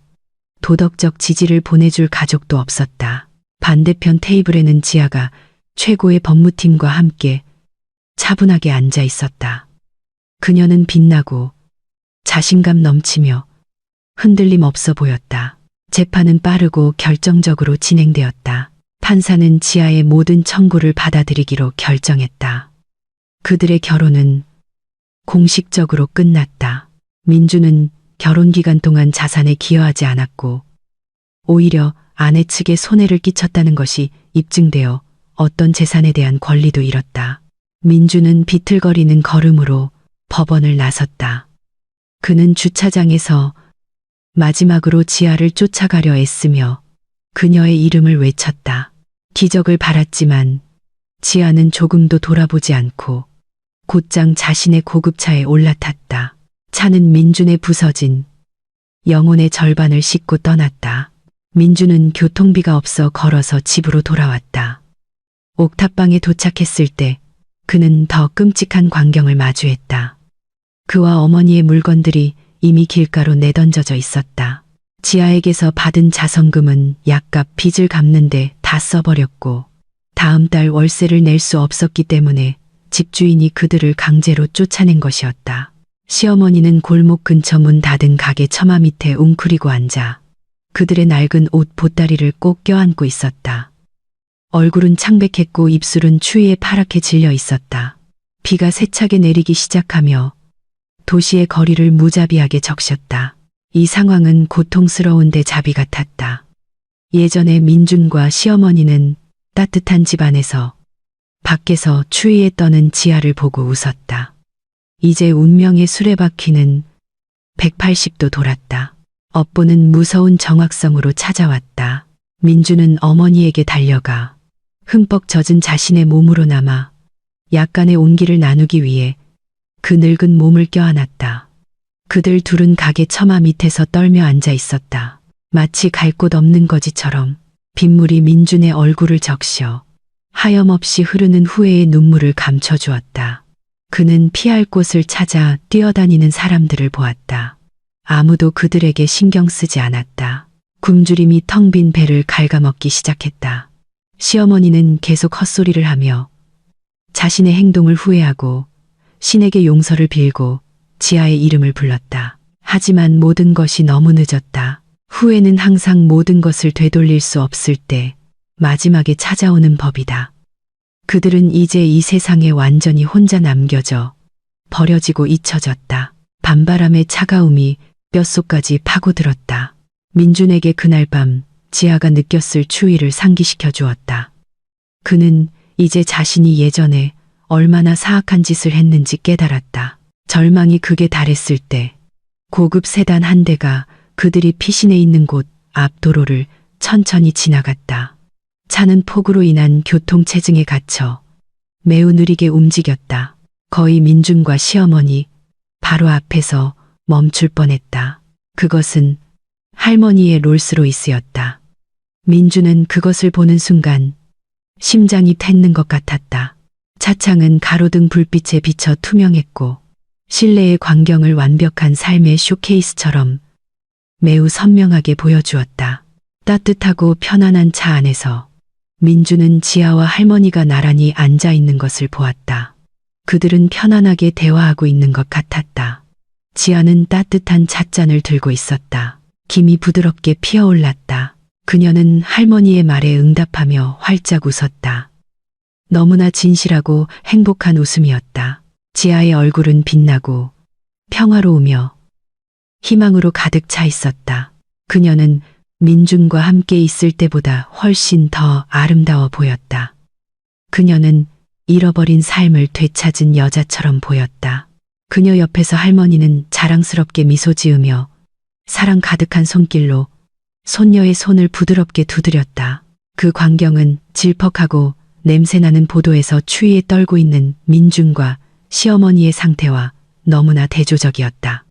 도덕적 지지를 보내줄 가족도 없었다. 반대편 테이블에는 지아가 최고의 법무팀과 함께 차분하게 앉아 있었다. 그녀는 빛나고 자신감 넘치며 흔들림 없어 보였다. 재판은 빠르고 결정적으로 진행되었다. 판사는 지아의 모든 청구를 받아들이기로 결정했다. 그들의 결혼은 공식적으로 끝났다. 민주는 결혼 기간 동안 자산에 기여하지 않았고 오히려 아내 측에 손해를 끼쳤다는 것이 입증되어 어떤 재산에 대한 권리도 잃었다. 민주는 비틀거리는 걸음으로 법원을 나섰다. 그는 주차장에서 마지막으로 지아를 쫓아가려 애쓰며 그녀의 이름을 외쳤다. 기적을 바랐지만 지아는 조금도 돌아보지 않고 곧장 자신의 고급차에 올라탔다. 차는 민준의 부서진 영혼의 절반을 싣고 떠났다. 민준은 교통비가 없어 걸어서 집으로 돌아왔다. 옥탑방에 도착했을 때 그는 더 끔찍한 광경을 마주했다. 그와 어머니의 물건들이 이미 길가로 내던져져 있었다. 지아에게서 받은 자선금은 약값 빚을 갚는데 다 써버렸고 다음 달 월세를 낼 수 없었기 때문에 집주인이 그들을 강제로 쫓아낸 것이었다. 시어머니는 골목 근처 문 닫은 가게 처마 밑에 웅크리고 앉아 그들의 낡은 옷 보따리를 꼭 껴안고 있었다. 얼굴은 창백했고 입술은 추위에 파랗게 질려 있었다. 비가 세차게 내리기 시작하며 도시의 거리를 무자비하게 적셨다. 이 상황은 고통스러운 대자비 같았다. 예전에 민준과 시어머니는 따뜻한 집안에서 밖에서 추위에 떠는 지아를 보고 웃었다. 이제 운명의 수레바퀴는 180도 돌았다. 업보는 무서운 정확성으로 찾아왔다. 민주는 어머니에게 달려가 흠뻑 젖은 자신의 몸으로 남아 약간의 온기를 나누기 위해 그 늙은 몸을 껴안았다. 그들 둘은 가게 처마 밑에서 떨며 앉아 있었다. 마치 갈 곳 없는 거지처럼 빗물이 민준의 얼굴을 적셔 하염없이 흐르는 후회의 눈물을 감춰주었다. 그는 피할 곳을 찾아 뛰어다니는 사람들을 보았다. 아무도 그들에게 신경 쓰지 않았다. 굶주림이 텅 빈 배를 갉아먹기 시작했다. 시어머니는 계속 헛소리를 하며 자신의 행동을 후회하고 신에게 용서를 빌고 지아의 이름을 불렀다. 하지만 모든 것이 너무 늦었다. 후회는 항상 모든 것을 되돌릴 수 없을 때 마지막에 찾아오는 법이다. 그들은 이제 이 세상에 완전히 혼자 남겨져 버려지고 잊혀졌다. 밤바람의 차가움이 뼛속까지 파고들었다. 민준에게 그날 밤 지아가 느꼈을 추위를 상기시켜 주었다. 그는 이제 자신이 예전에 얼마나 사악한 짓을 했는지 깨달았다. 절망이 극에 달했을 때 고급 세단 한 대가 그들이 피신해 있는 곳 앞 도로를 천천히 지나갔다. 차는 폭우로 인한 교통체증에 갇혀 매우 느리게 움직였다. 거의 민준과 시어머니 바로 앞에서 멈출 뻔했다. 그것은 할머니의 롤스로이스였다. 민준은 그것을 보는 순간 심장이 텄는 것 같았다. 차창은 가로등 불빛에 비쳐 투명했고 실내의 광경을 완벽한 삶의 쇼케이스처럼 매우 선명하게 보여주었다. 따뜻하고 편안한 차 안에서 민주는 지아와 할머니가 나란히 앉아 있는 것을 보았다. 그들은 편안하게 대화하고 있는 것 같았다. 지아는 따뜻한 찻잔을 들고 있었다. 김이 부드럽게 피어올랐다. 그녀는 할머니의 말에 응답하며 활짝 웃었다. 너무나 진실하고 행복한 웃음이었다. 지아의 얼굴은 빛나고 평화로우며 희망으로 가득 차 있었다. 그녀는 민준과 함께 있을 때보다 훨씬 더 아름다워 보였다. 그녀는 잃어버린 삶을 되찾은 여자처럼 보였다. 그녀 옆에서 할머니는 자랑스럽게 미소 지으며 사랑 가득한 손길로 손녀의 손을 부드럽게 두드렸다. 그 광경은 질퍽하고 냄새나는 보도에서 추위에 떨고 있는 민준과 시어머니의 상태와 너무나 대조적이었다.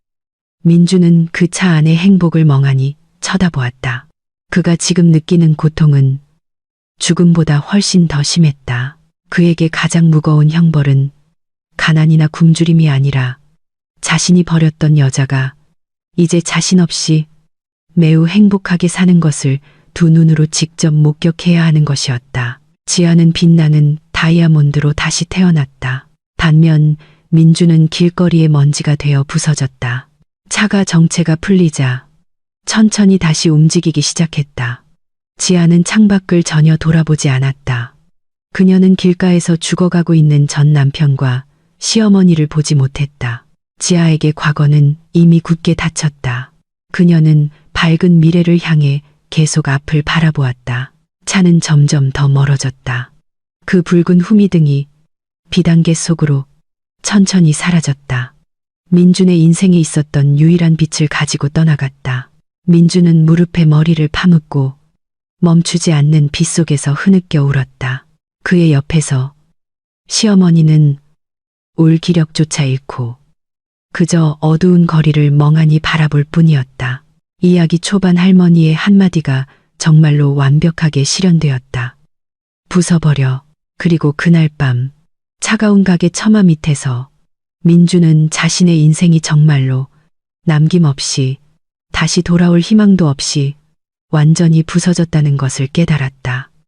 민준은 그 차 안의 행복을 멍하니 쳐다보았다. 그가 지금 느끼는 고통은 죽음보다 훨씬 더 심했다. 그에게 가장 무거운 형벌은 가난이나 굶주림이 아니라 자신이 버렸던 여자가 이제 자신 없이 매우 행복하게 사는 것을 두 눈으로 직접 목격해야 하는 것이었다. 지아는 빛나는 다이아몬드로 다시 태어났다. 반면 민주는 길거리의 먼지가 되어 부서졌다. 차가 정체가 풀리자 천천히 다시 움직이기 시작했다. 지아는 창밖을 전혀 돌아보지 않았다. 그녀는 길가에서 죽어가고 있는 전 남편과 시어머니를 보지 못했다. 지아에게 과거는 이미 굳게 닫혔다. 그녀는 밝은 미래를 향해 계속 앞을 바라보았다. 차는 점점 더 멀어졌다. 그 붉은 후미등이 비단계 속으로 천천히 사라졌다. 민준의 인생에 있었던 유일한 빛을 가지고 떠나갔다. 민준은 무릎에 머리를 파묻고 멈추지 않는 빛 속에서 흐느껴 울었다. 그의 옆에서 시어머니는 울 기력조차 잃고 그저 어두운 거리를 멍하니 바라볼 뿐이었다. 이야기 초반 할머니의 한마디가 정말로 완벽하게 실현되었다. 부숴버려. 그리고 그날 밤 차가운 가게 처마 밑에서 민주는 자신의 인생이 정말로 남김없이 다시 돌아올 희망도 없이 완전히 부서졌다는 것을 깨달았다.